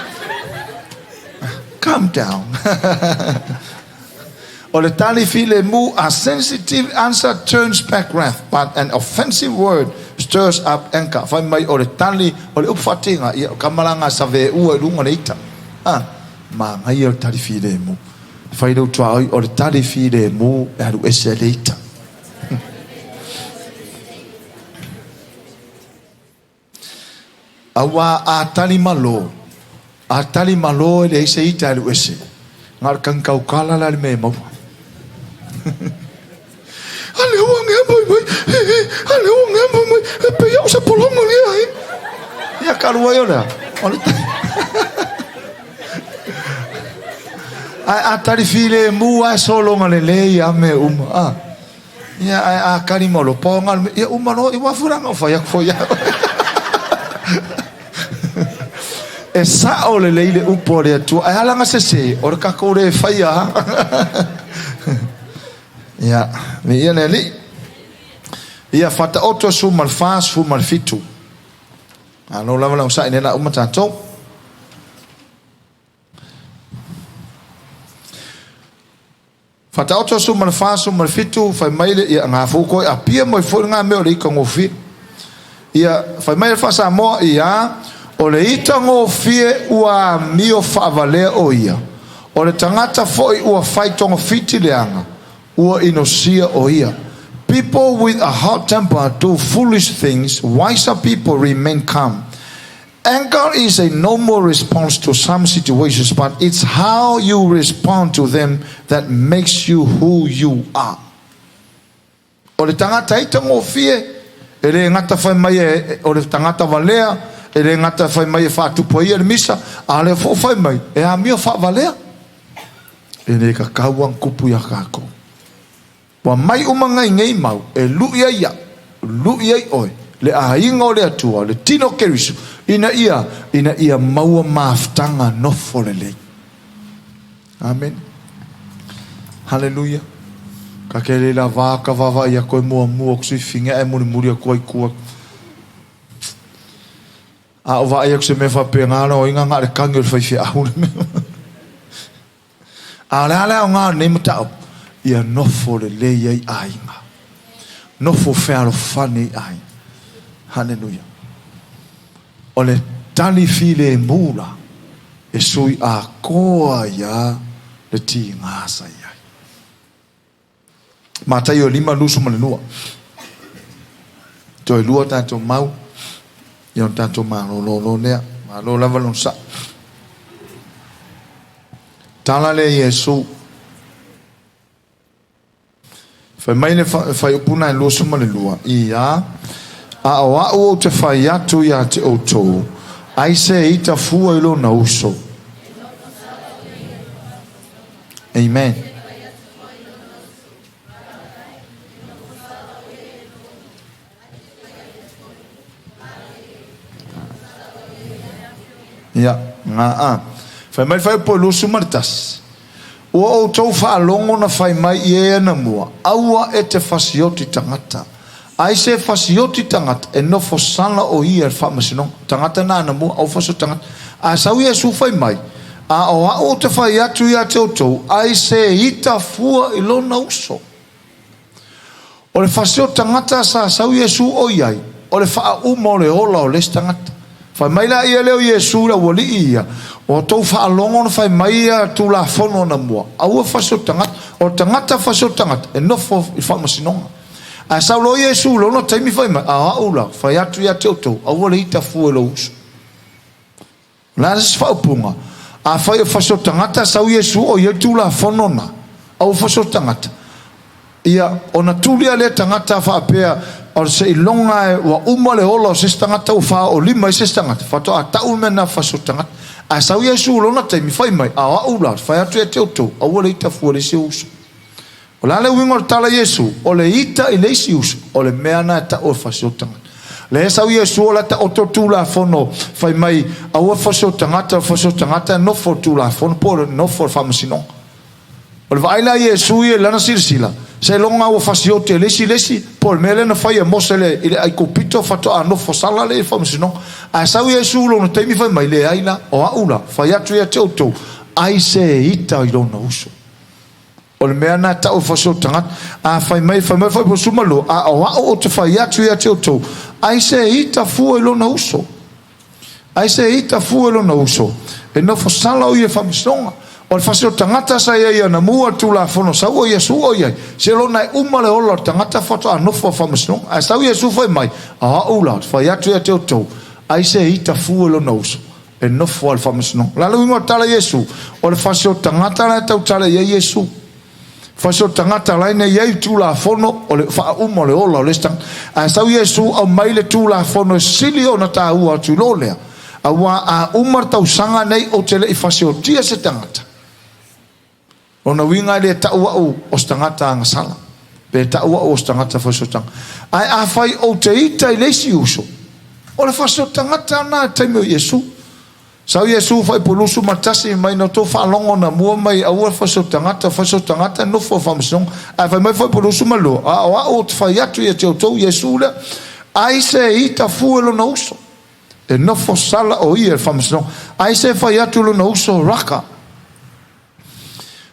Calm down. O le tali file mu, a sensitive answer turns back wrath, but an offensive word stirs up anger. Fai mai o le tali, o le upfatinga, ia kamalanga sa ve ua runga le ita. Ma ngai o le tali file mu. Fai lau tua o le tali file mu, e aru ese le ita. Awa a tali malo. A tali malo e le ese ita aru ese. Ngar kankau kala la le me mau. Ale ua kalua yo le a tari file mu a solo ngale ya me ya a kari molo ponga ya no I wa furanga fa ya e sa o le leile upore tu ai halanga se o ka ko le fa ya ya me ia neli ia fata auto su mal fas fu mal fitu ano lava la usa ina umata to fata auto su mal fas su mal fitu fa mai le ia nga fu ko a pia mo fu nga me o le ko ngofi ia fa mai fa Samoa ia o le ita ngofie ua mio fa vale o ia o le tangata foi ua fai tongo fiti leanga ua inosia o ia. People with a hot temper do foolish things. Wiser people remain calm. Anger is a normal response to some situations, but it's how you respond to them that makes you who you are. O le tangata ita ngofie e le ngata fai mai o le tangata valea e le ngata fai mai fa tupo ia le misa a le fo fai mai e a mio fa valea e le ka kauang kupu ya kako wa mai umanga ngei mau e lu ia oi le a ingo le atua le tino kerisu ina ia maua maftanga no folele. Amen. Hallelujah. Ka kele la vaka vava ia koe mua kusui finga e muri a koe kua a o va ia se me fa pengana o inga ngare kangi o fai au a la nga ne mata ia no fo le ai ainga no fo fero fani ai. Hallelujah. O le tali file mula e sui a koa ia le ti ngasa ia Matai o 5 lusu manenua toi lua tato mau ia tato malo nea malo lava lon sa tala le Yesu fai mai le fai upuna e lusu manenua ia a o te fai atu ia te outou ai se ita fua ilo na uso. Amen. Ya, fai mai fai po lusu martas. O tau fa longo na fai mai e na mua. Aua e te fasioti tangata. Ai se fasioti tangata e no fosana o ia fa masino. Tangata na mua au faso tangata. A sau Yesu fai mai. A o te fai atu ia te otou. Ai se ita fua ilona uso. O le fasio tangata sa sau Yesu o iai. O le fa umo le ola o le tangata. Fai mai la ia leo Yesu la wali ia o tau fa longo fai mai ia tu la fono na mua au faso tangata o tangata faso tangata e no fo fa masinonga a sa lo Yesu lo no taimi fai mai a ula fai atu ia te oto au le ita fu lo uso la se fa punga a fai faso tangata sa Yesu o ia tu la fono na au faso tangata ia ona tulia le tangata fa pea o se ilonga wa uma le ola se tangata o fa o lima se tangata fa to ata umena fa so tangata a sa Yesu lona te mi fai mai a ula fa atu e te oto a wole ita fu le se uso o la le wingo tala Yesu o le ita i le si uso o le meana ta o fa so tangata le sa Yesu o la ta oto tu la fono fai mai a o fa so tangata no for tu la fono por no for fa masino o le vai la Yesu e lana sirsila se longa o fasiote lesi por mele na fai mosele ile ai kopito fato a no fosala le famsino a sa Yesu lo no temi fai mai le aina o aula fai atu ia te oto ai se ita i lo na uso o le mea na ta o faso tangat a fai mai po sumalo a o te fai atu ia te oto ai se ita fu i lo na uso ai se ita fu i lo na uso e no fosala o ia famsino o fasio tangata sa ia na mua tu la fono sa o Yesu o ia se lo na uma le ola tangata foto a no fo famsno a sa Yesu foi mai a ula foi atu e te oto ai se ita fu lo nous e no fo al famsno la lo mo tala Yesu o le fasio tangata na tau tala ia Yesu fasio tangata la ne ia tu la fono o le fa le ola le stang a sa Yesu o mai le tu la fono silio na ta ua tu lo le Awa a umar tau sanga nei o te le I fasiotia se tangata. Ona winga le ta'ua o stangata anga sala. Pe ta'ua o stangata fasiotanga. Ai a fai o te ita I leisi uso. O le fasiotangata na taimio Yesu. Sau Yesu fai pulusu matasi mai no to whalongo na mua mai aua fasiotangata no fo whamsong. Ai fai mai fai pulusu malo. A o te fai atu I te autou Yesu le. Ai se ita fuelo na uso. E no fo sala o ia whamsong. Ai se fai atu lo na uso raka.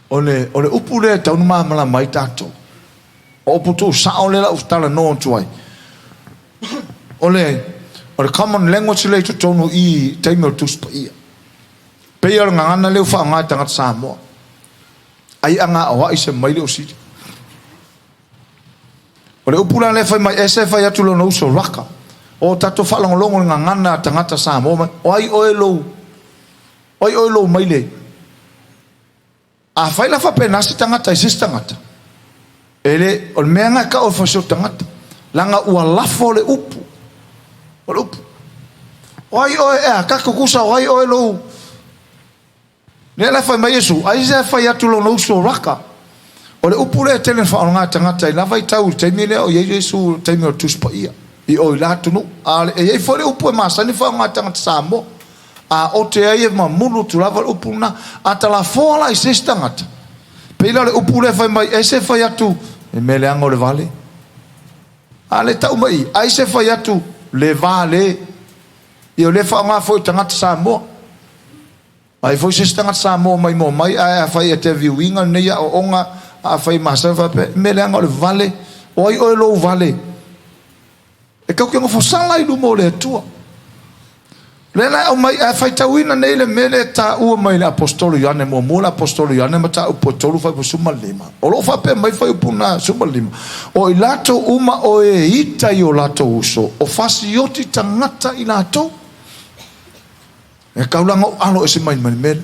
Ole upu le taunu mamala mai tato. O putu sao le la ustala no tuai. Ole common language le to tonu I taimio tuspa ia. Pea ngana leo wha ngai tangat Samoa. Ai anga awa I se mai leo siti. Ole upula le fai mai ese fai atu lo na uso raka. O tato whalongolongo ngana tangata Samoa. O ai oelo mai le. A fai la fa penasi tangata isis tangata. Ele o mea ngai ka o fasio tangata. Langa ua lafo le upu. O le upu. O ai oe ea kako kusa o ai oe lo. Ne la fai mai Yesu. Ai se fai atu lo na uso raka. O le upu le tenen wha o ngā tangata. I lava I tau teimi lea o Yesu teimi o tuspa ia. I oi la tunu. E iei fo le upu e masani wha o ngā tangata Samoa. A o te aie ma mulu tu lava le upu na. A ta la fola I ses tangata. Peila le upu le fai mai. E se fai atu. E me le anga o le vale. A le tau mai. Ai se fai atu. Le vale. I o le wha ngā fo I tangata Samoa. Ai fo I ses tangata Samoa mai mo mai. Ai a fai a te viuinga nei a o onga. A fai masa whape. Me le anga o le vale. O ai o lo vale. E kau kia ngofo sala I lumo le atua. Lena o mai a fai tauina nei le mele ta ua mai le apostolo Ioane mo mula apostolo Ioane ma ta upo tolu fai po suma lima. O lo whape mai fai upo na suma lima. O I lato uma o e ita I o lato uso. O fasioti tangata I lato. E kaulanga o alo ese mai mele.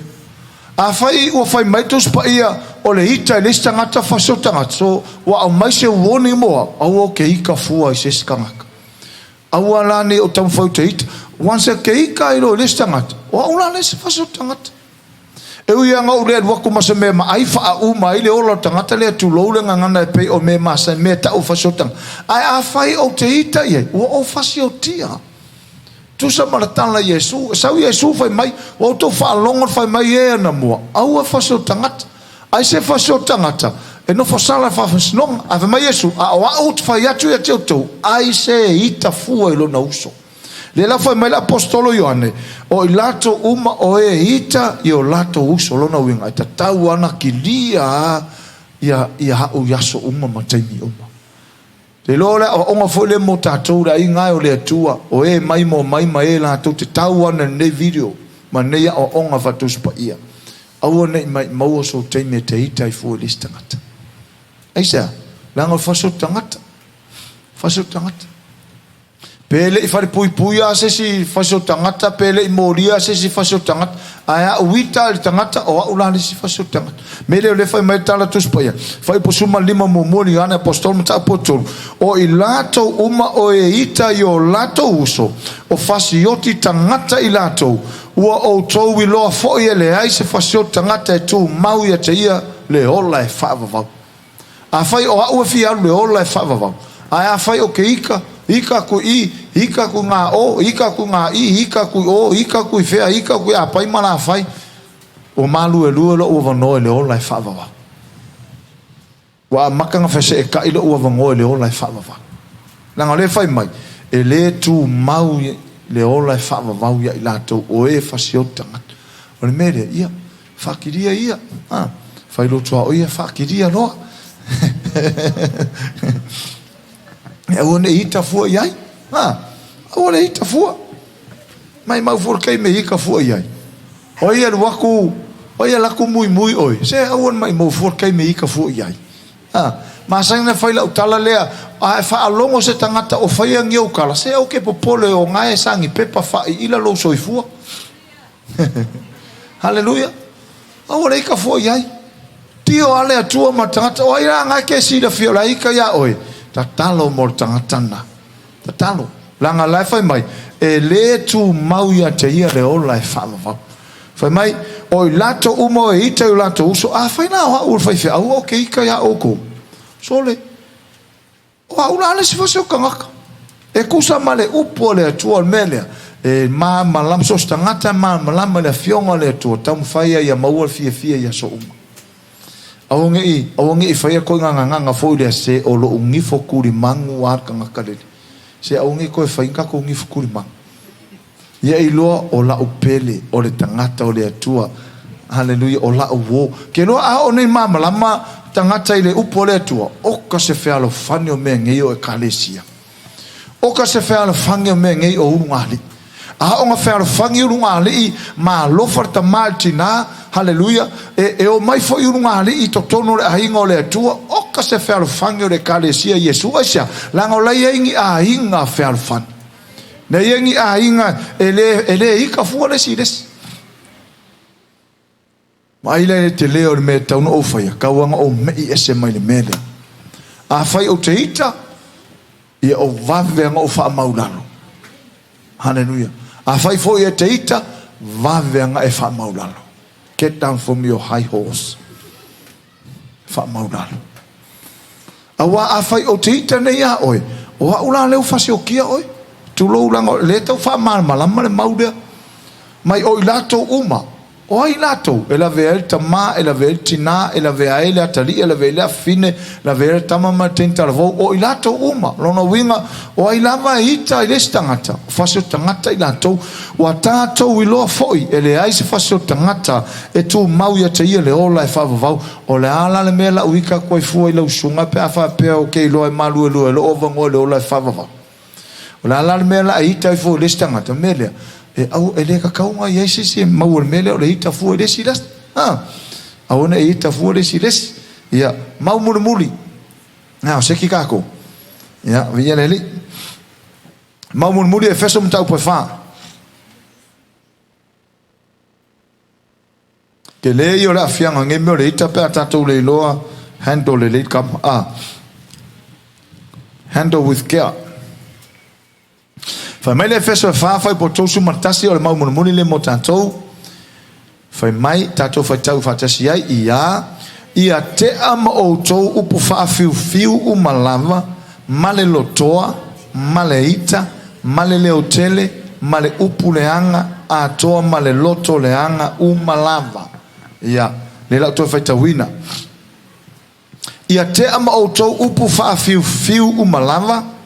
A fai ua fai mai tos pa ia o le ita I les tangata fasio tangata. So wa au mai se uoni moa. Au o ke ika fua I se skangaka. Au alane o tamu fau te ita. Wansa ke ika I lo les tangata. O aula les fasio tangata. E ui anga ule waku masa me ma ai wha a uma I le ola tangata le atu loule ngangana e pei o me masa me tau fasio tangata. Ai a fai o te ita iei. O fasio tia. Tusa maratana Yesu. Sau Yesu fai mai. O to wha alongon fai mai e na mua. Au a fasio tangata. Ai se fasio tangata. E no fasala fa fasnong. A fai mai Yesu. A o a ut fai atu e te utou. Ai se ita fua I lo na uso. Le la fai mai l'apostolo Ioane. O I lato uma o e ita I o lato uso lona winga. I ta tau ana ki lia ia hau yaso uma mataimi uma. Te lore o onga foi le mo tatou da I ngai o le atua. O e mai mo mai e lato te tau ana ne video. Ma ne ia o onga fatuspa ia. Aua ne mai maua so teime te ita I fua listangata. Aisa, langa faso tangata. Faso tangata. Pele I fare pui a se si fasio tangata. Pele I moria se si fasio tangata. Aya uita I tangata o a ulani si fasio tangata. Mele o le fai mai tala tuspa ia. Fai po suma lima mumuri ane apostol mata apotolu. O I lato uma o e ita I o lato uso. O fasioti tangata I lato. Ua o tou I loa fo ia le ai se fasio tangata e tu mau ia te ia le ola e whaavavau. A fai o a ua fi alu le ola e whaavavau. Aya fai o ke ika ku I, ika ku ngā o, ika ku ngā I, ika ku o, ika ku I whea, ika ku a pai mana whai. O malu e lua lo ua vangoe le ola e whaavawa. Wa makanga whese e ka ilo ua vangoe le ola e whaavawa. Nanga le whai mai, e le tu mau le ola e whaavawa ia I lato o e whasiotanga. O le mere, ia, whakiria ia. Whai lo tua o ia, whakiria loa. E one ita fua iai. One ita fua. Mai mau forkei me ika fua iai. Oia waku, oia laku mui oi. Se awan mai mau forkei me ika fua iai. Masang na faila utala lea. A fa alongo se tangata o faia ngiau kala. Se au ke popole o ngae sangi pepa fa ila lo soifua. Haleluya. Awan ika fua iai. Tio ale atua matangata. Oia ngae ke sida fiola ika ya oi. Tatalo mor tangatana. Tatalo. langa lai fai mai e le tu mau ia te ia le ola e whaamawhau fai mai o i lato umo e ita i lato uso fai na hoa ur fai fia au o ke ika ia oko so le o a ula ale si fasi o kangaka e kusa ma le upo le atua melea e malam so stangata malam le fionga le atua tam fai ia maua fia ia so uma aonge i fai ko nganga foi le se o lo ungifo kuri mangu ar kangaka le se aonge ko fai ka ko ungifo kuri mangu ia iloa o la upele o le tangata o le atua haleluya o la uo ke no a o nei malama tangata ile upo le atua o ka se fe alo fani o me ngei o ekalesia o ka se fe alo fani o me ngei o ungali o nga fe alo fani o ungali ma lo farta maltina haleluya e o mai fo i ungali i to tono le ainga o le atua o ka se fe alo fani o le ekalesia yesu asia langa o la ingi a inga fe alo fani na yengi a inga ele ika fuwa le sides ma ile te leo le me tau no ofaya kawanga o mei ese mai le mele a fai o te ita ia o vavenga o wha maulalo hallelujah a fai fo ia te ita vavenga e wha maulalo get down from your high horse wha maulalo a fai o te ita ne ia oi o a ula leo fasi o kia oi tulo lango le tau fa malama le maude mai o ilato uma o ilato ela ve tama ela ve tina ela ve ele atali ela ve la fine la ve tama matenta vo o ilato uma lona winga o ilava ita ile stangata faso tangata ilato wa tato wilo foi ele ai se faso tangata e tu mau ya te ile ola e fa vau o le ala le mela uika ko fu ile usunga pe afa pe o ke lo e malu lo o vango le ola e fa vau la la mela ai tai fo le stangata mele e au ele ka kaunga yesi si mau mele o le ita fo le silas au ne ita fo le silas ya mau murmuri na se ki kako ya vinya le mau murmuri e feso mtau pe fa ke le yo la fianga nge me le ita pe atato le loa handle le kam handle with care fai mai le feso fa fai po tosu matasi o le mau muni le mo tatou fai mai tatou fai tau fatasi ai ia te ama o tou upu fa fiu umalava male lotoa male ita male le hotele male upu leanga a toa male loto leanga umalava ia le la to fai tawina ia te ama o tou upu fa fiu umalava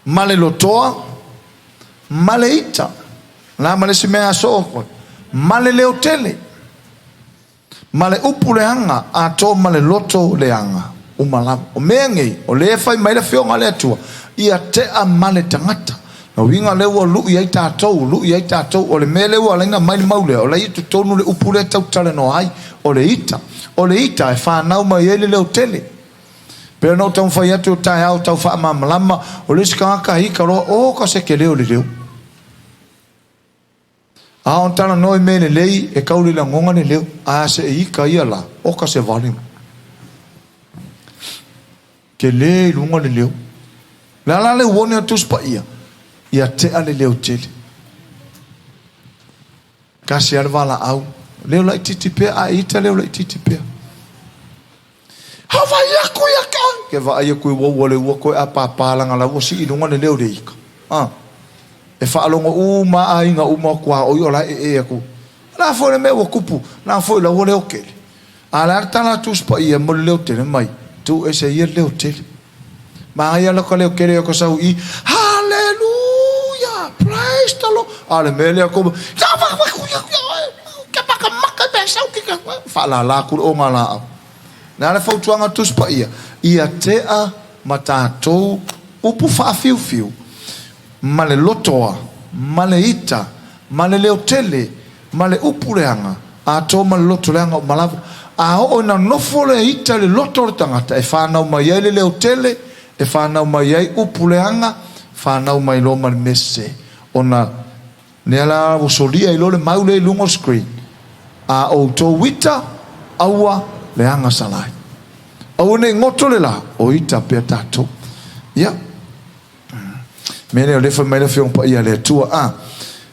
male lotoa male ita la male se mea so male le hotele male upu leanga a to male loto leanga umala o mengi o le fai mai le fionga le atua ia te a male tangata na winga le wo lu ia tatou o le mele wo lenga mai maule o le itu tonu le upu le tau tale no ai o le ita e fa nau mai le hotele pero no tau fai atu tai au tau fa malama o le ska hika ro o ka se ke leo a on tana noi mele lei e kauli la ngonga le leo a se hika ia la o ka se vali ke le lunga le leo la le woni atu spa ia te ale leo tele ka se arvala au leo la titipe a ita leo la titipe hava yaku yaka ke va yaku wo le wo ko apa langa la wo si inunga le leo de ika e fa longo uma ainga uma kwa o yo la e aku la fo le me wo kupu la fo la wo le okele ala tana tu spa ia mo le tele mai tu ese ye le tele ma ia lo ko le okele ko sa i hallelujah praise the lord ale me le ko ke pa ka maka be sa ki ka fa la ku o ngala na le fautuanga tuspa ia te a matatou upu fa fiu male lotoa male ita male le hotele male upu leanga a to male loto leanga malava a o na nofo le ita le loto tangata e fa na mai le hotele e fa na mai upu leanga fa na mai lo mal messe ona nela o solia i lo le maule lungo screen a o to wita aua leanga salai au ne ngoto le la o ita pe tato ya Mene o le fa mai le fiong pa ia le tua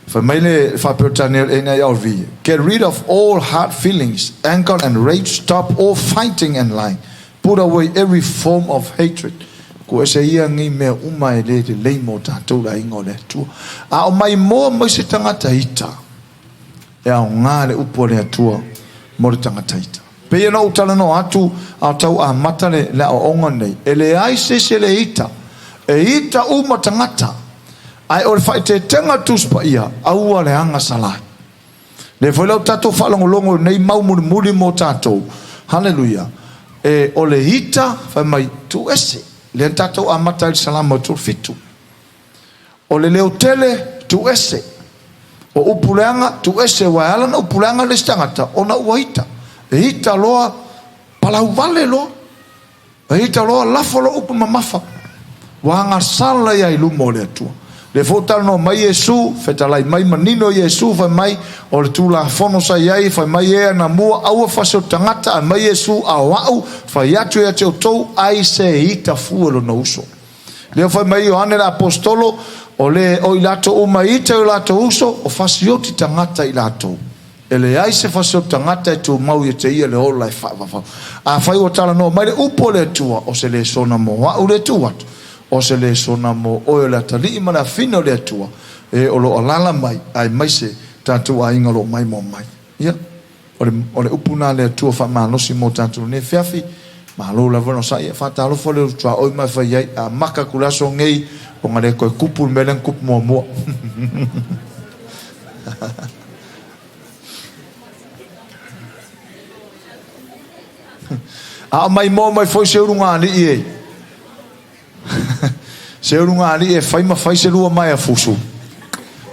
fa mai le fa pertanel NIRV. Get rid of all hard feelings, anger and rage. Stop all fighting and lying. Put away every form of hatred. Ko ese ia ngi me umai le le mo tatou la ingo le tua. A o mai mo mai se tangata ita. E a ngā le upo le atua mo le tangata ita. Pe ia no utala no atu a tau a mata le la o onga nei. E le ai se le ita. E ita uma tangata. Ai o le fai te tenga tuspa ia. Aua le anga salai. Le foi lau tatou whalongolongo nei mau muri mo tatou. Hallelujah. E o le ita fai mai tu ese. Le tatou a mata il salama tu fitu. O le leo tele tu ese. O upuleanga tu ese wa ala na upuleanga le stangata. O na uaita. E ita loa palau vale loa. E ita loa lafolo upu mamafa. Wanga sala ya ilumo le atua. Le fotala no mai Yesu, fetalai mai manino Yesu, fai mai o le tula fono sa iai, fai mai ea na mua aua fasio tangata, a mai Yesu a wau, fai atu ea te o tou, ai se ita fuelo na uso. Leo fai mai Yohane la apostolo, o le o ilato uma ita o ilato uso, o fasio ti tangata ilato. Ele ai se fasio tangata e tu mau ye te ia le ola e fa. A fai o tala no, mai le upo le tua, o se le sona mo, wau le tua tu. O se le sona mo o le tali mana fino le tua e o lo alala mai ai mai se tatu a inga lo mai mo mai ia o le upuna le tua fa malosi mo tatu ne fiafi ma lo la vono sai fa talo fo le tua o mai fa ia a maka kulaso ngei o ngale ko kupu melen kup mo mo a mai mo mai foi se urunga ali e se urunga ali e fai ma fai se lua mai a fusu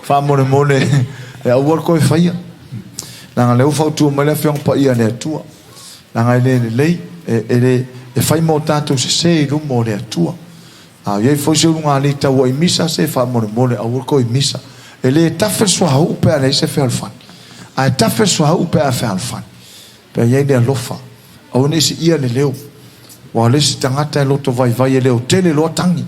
fa mone e a worko e fai na le ufa tu mai le fiong pa ia le tua na le e fai mo tanto se lu mo le tua a ye foi se urunga ali ta wo misa se fa mone a worko e misa e le tafer so ha u pe ale se fe alfan a tafer so ha u pe a fe alfan pe ye de lofa o ne si ia le leo wa le si tangata e loto vai e leo tele lo tangi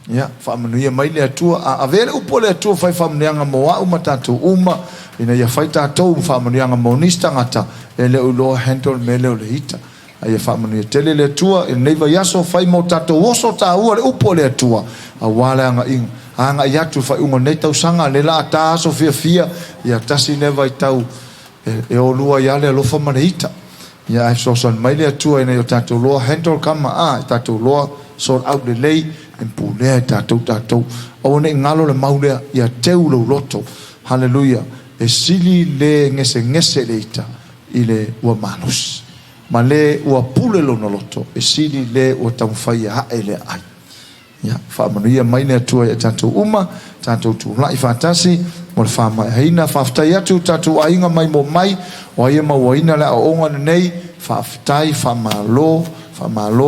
ya fa manuia mai le atua a vele upo le atua fai fa mnianga mo a uma tatu uma ina ya fai tatu fa mnianga mo nista ngata e le ulo handle me le hita ai fa manuia tele le atua e neiva yaso fai mo tatu woso ta ua le upo le atua a wala anga yatu fai ungo nei tau sanga le la ta so fia ya tasi neva i tau e o lua ya le lofa manehita ya so son mai le atua ina yo tatu lo handle kama tatu lo sort out the lay en pule tatou o ne ngalo le maule ia teu lo loto hallelujah e sili le ngese le ita ile ua manus ma le ua pule lo no loto e sili le ua tamfai ha ele ai ya fa manuia mai le atua ia tatou uma tatou tu lai fatasi mo le fa mai haina fa ftai atu tatou ainga mai mo mai o ia ma waina la o onga nei fa ftai fa malo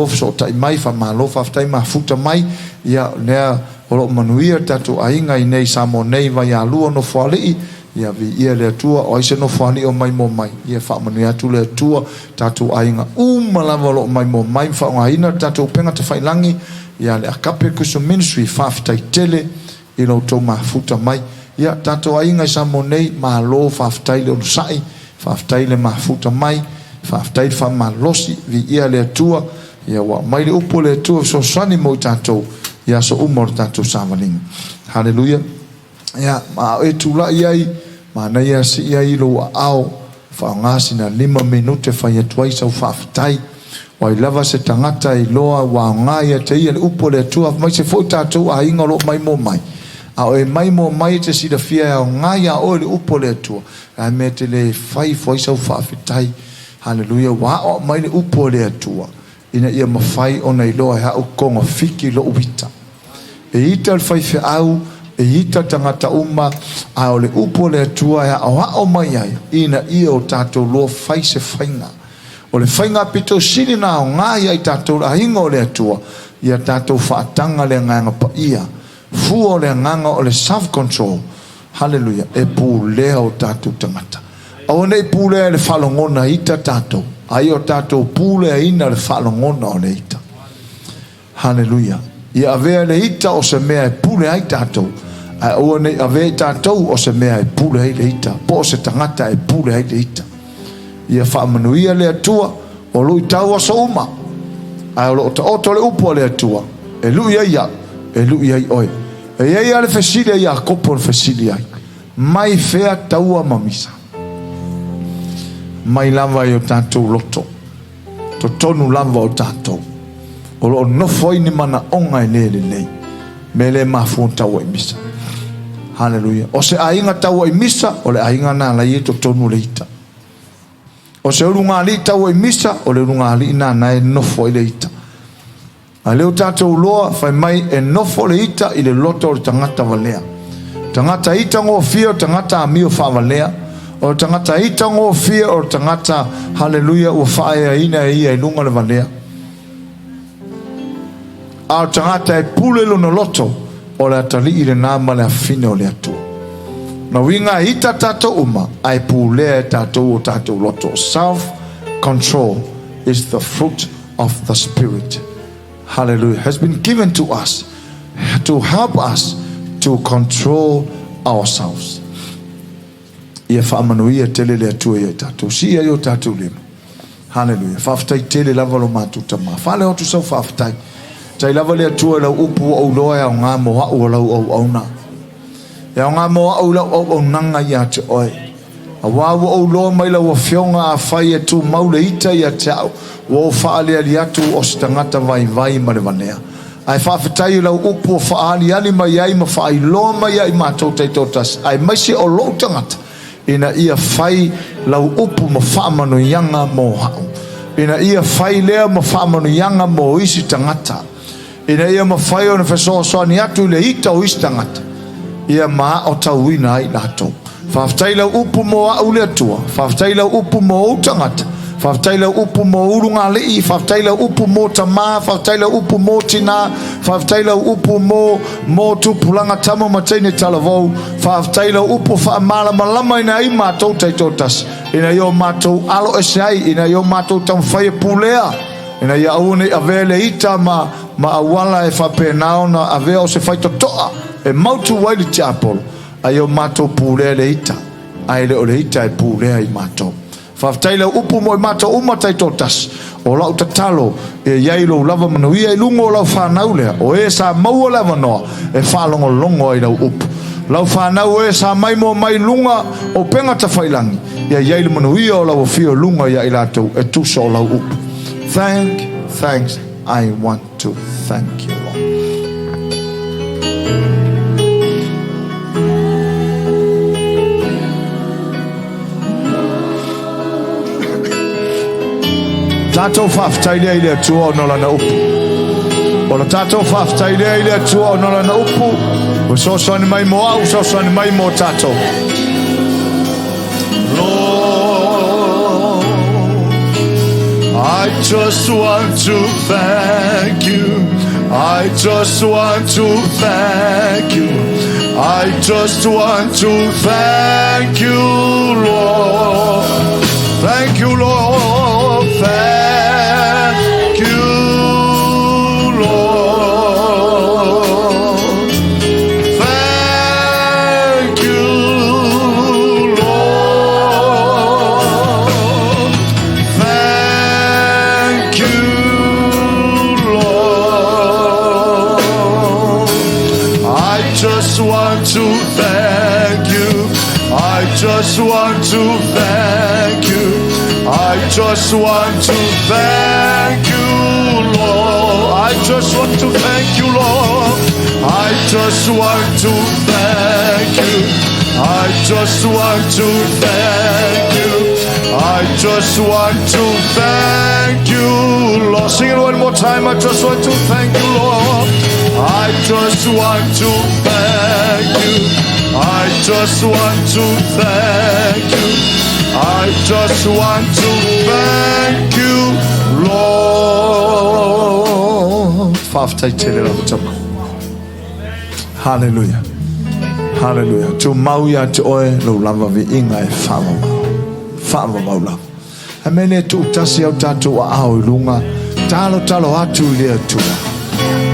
so tai mai fa malo fa tai ma futa mai ia nea o manuia tatu ainga i nei Samoa nei vai a lua no fali ia vi ia le tua o ise no fali o mai mo mai ia fa manuia tu le tua tatu ainga lava lo mai mo mai fa ngaina tatu penga te fai langi ia le Agape Christian Ministry fa tai tele i lo to ma futa mai ia tatu ainga i Samoa nei ma lo fa tai le sai fa tai le ma futa mai fa tai fa malosi vi ia le tua ia wa mai le upo le tua so sani mo tatou ia so umor tatou savaling hallelujah ia ma e tula iai ma na ia si ia lo ao fa ngasi na 5 minute fa ia tuai so fa tai wa lava se tangata i loa wa ngai te ia le upo le tua mai se fo tatou a inga lo mai mo mai a e mai mo mai te si da fia ngai a o le upo le tua a mete le fai foi so fa tai hallelujah wa o mai le upo le atua ina ia mafai ona i loa ha o konga fiki lo ubita e ita le fai fe au e ita tangata uma a o le upo le atua ha o mai ai ina ia o tatou lo fai se fainga o le fainga pito sili na o ngai ai tatou la hinga o le atua ia tatou faatanga le nganga pa ia fu o le nganga o le self control hallelujah e pu le o tatou tangata o nei pule le falongona ita tato ai o tato pule ina le falongona o le ita hallelujah Ia avea le ita o se mea e pule ai tātou. Ai oa nei avea tātou o se mea e pule ai le ita. Po o se tangata e pule ai le ita. Ia whaamanuia le atua o lui tau asa uma. Ai o lo ta oto le upo le atua. E lui ai ia. E lui ai oi. E iai ale fesili ai a kopo le fesili ai. Mai fea taua mamisa. Mai lava i o tātou loto. To tonu lava o tātou. O lo nofo ni mana onga i lele nei. Me le mafu taua i misa. Hallelujah. O se ainga taua i misa, o le ainga na la i to tonu le ita. O se urunga ali taua i misa, o le urunga ali na na e nofo i le ita. A leo tātou loa, fai mai e nofo le ita i le loto o le tangata valea. Tangata ita ngō fia o tangata amio wha valea. O tangata ita ngō fia o tangata hallelujah o whae ina e ia i lunga le valea. A tangata e pule no loto o le atali i le nama le afine o le atua. Na winga ita tātou uma ai pulea tātou o tātou loto. Self-control is the fruit of the Spirit. Hallelujah. Has been given to us to help us to control ourselves. Ia whaamanuia tele le atua ia tātou. Sia i o tātou lima. Hallelujah. Whaftai tele lava lo mātou tama. Whale o tu sau whaftai. Tai lava le atua lau upu au loa au ngā moa au lau au au na. E au ngā moa au lau au au nanga ia te oi. A wawu au loa mai lau a whionga a whai e tu maule ita ia te au. Wa o whaale ali atu o stangata vai vai ma le vanea. Ai whawhetai lau upu o whaali ali mai ai ma whai loa mai ai mātou teitotas. Ai maisi o lo tangata. Ina ia whai lau upu ma whaamanu yanga mo hau. Ina ia whai lea ma whaamanu yanga mo isi tangata. Ina ia ma whai o na whesoa ni atu le ita o isi tangata. Ia maa o tau ina ai nato. Whawhetai lau upu mo au le atua. Whawhetai lau upu mo o tangata. Whawhetai lau upu mo urunga lei. Whawhetai lau upu mo tamā. Whawhetai lau upu mo tina. Whawhetai lau upu mo tupulanga tamo mataine talavou. Whawhetai lau upu whaamala malama ina i mātou taitotas. Ina i o mātou alo esai. Ina i o mātou tamwhaia pulea. Ina i aune avele ita ma awala e whapenao na avea o se whaito toa. E mautu waili te apolo. Ai o mātou pulea le ita. Ai le o le ita e pulea i mātou. Whawhetai lau upu mo i mātou umatai totas. O lau tatalo e iai lau lava manuia i lungo o lau whanau lea. O e sa maua lava noa e whalongo longo ai lau upu. Lau whanau e sa mai mo mai lunga o penga ta whailangi. Ia iai lau manuia o lau fio lunga ia i lātou e tusa o lau upu. Thanks, I want to thank you, Lord. Tātou whawhetai lea i lea tua o nola na upu. O la tātou whawhetai lea i lea tua o nola na upu. O sosani mai mo au, sosani mai mo tātou. Lord, I just want to thank you. I just want to thank you. I just want to thank you, Lord. Thank you, Lord. Thank you, Lord. Thank you, Lord. Thank you, Lord. I just want to thank you. I just want to thank you. I just want to thank you, Lord. I just want to thank you, Lord. I just want to thank you. I just want to thank you. I just want to thank you, Lord. Sing it one more time. I just want to thank you, Lord. I just want to thank you. I just want to thank you. I just want to thank you, Lord. Hallelujah. Hallelujah. Tu mauia te oe lo lava vi inga e whaama mau lava. E mene tu tasi au tātou a au lunga. Talo atu lea tua.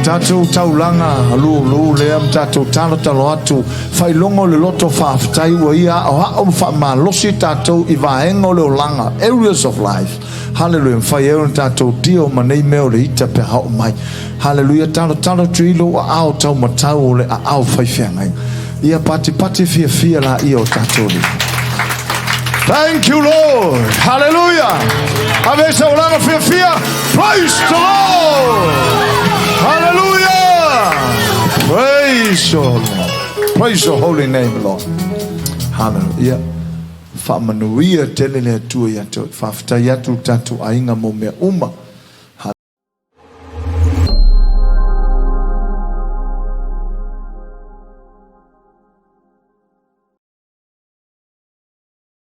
Tatou taulanga lu le am tatou talo atu fai longo le loto whaafitai ua ia o hao wha losi tatou I vaenga o le olanga areas of life. Hallelujah. Fai eo tatou tio manei meo le ita pe hao mai. Hallelujah. Talo trilo a ao tau matau o le a ao fai whiangai. Ia pati fia la ia o tatou li. Thank you, Lord. Hallelujah. Avesa olanga fia. Praise the Lord. Hallelujah. Praise the Lord. Praise the holy name, Lord. Hallelujah. Fa manuia telele tu ya tu. Fa fta ya tu tatu ainga mo me uma.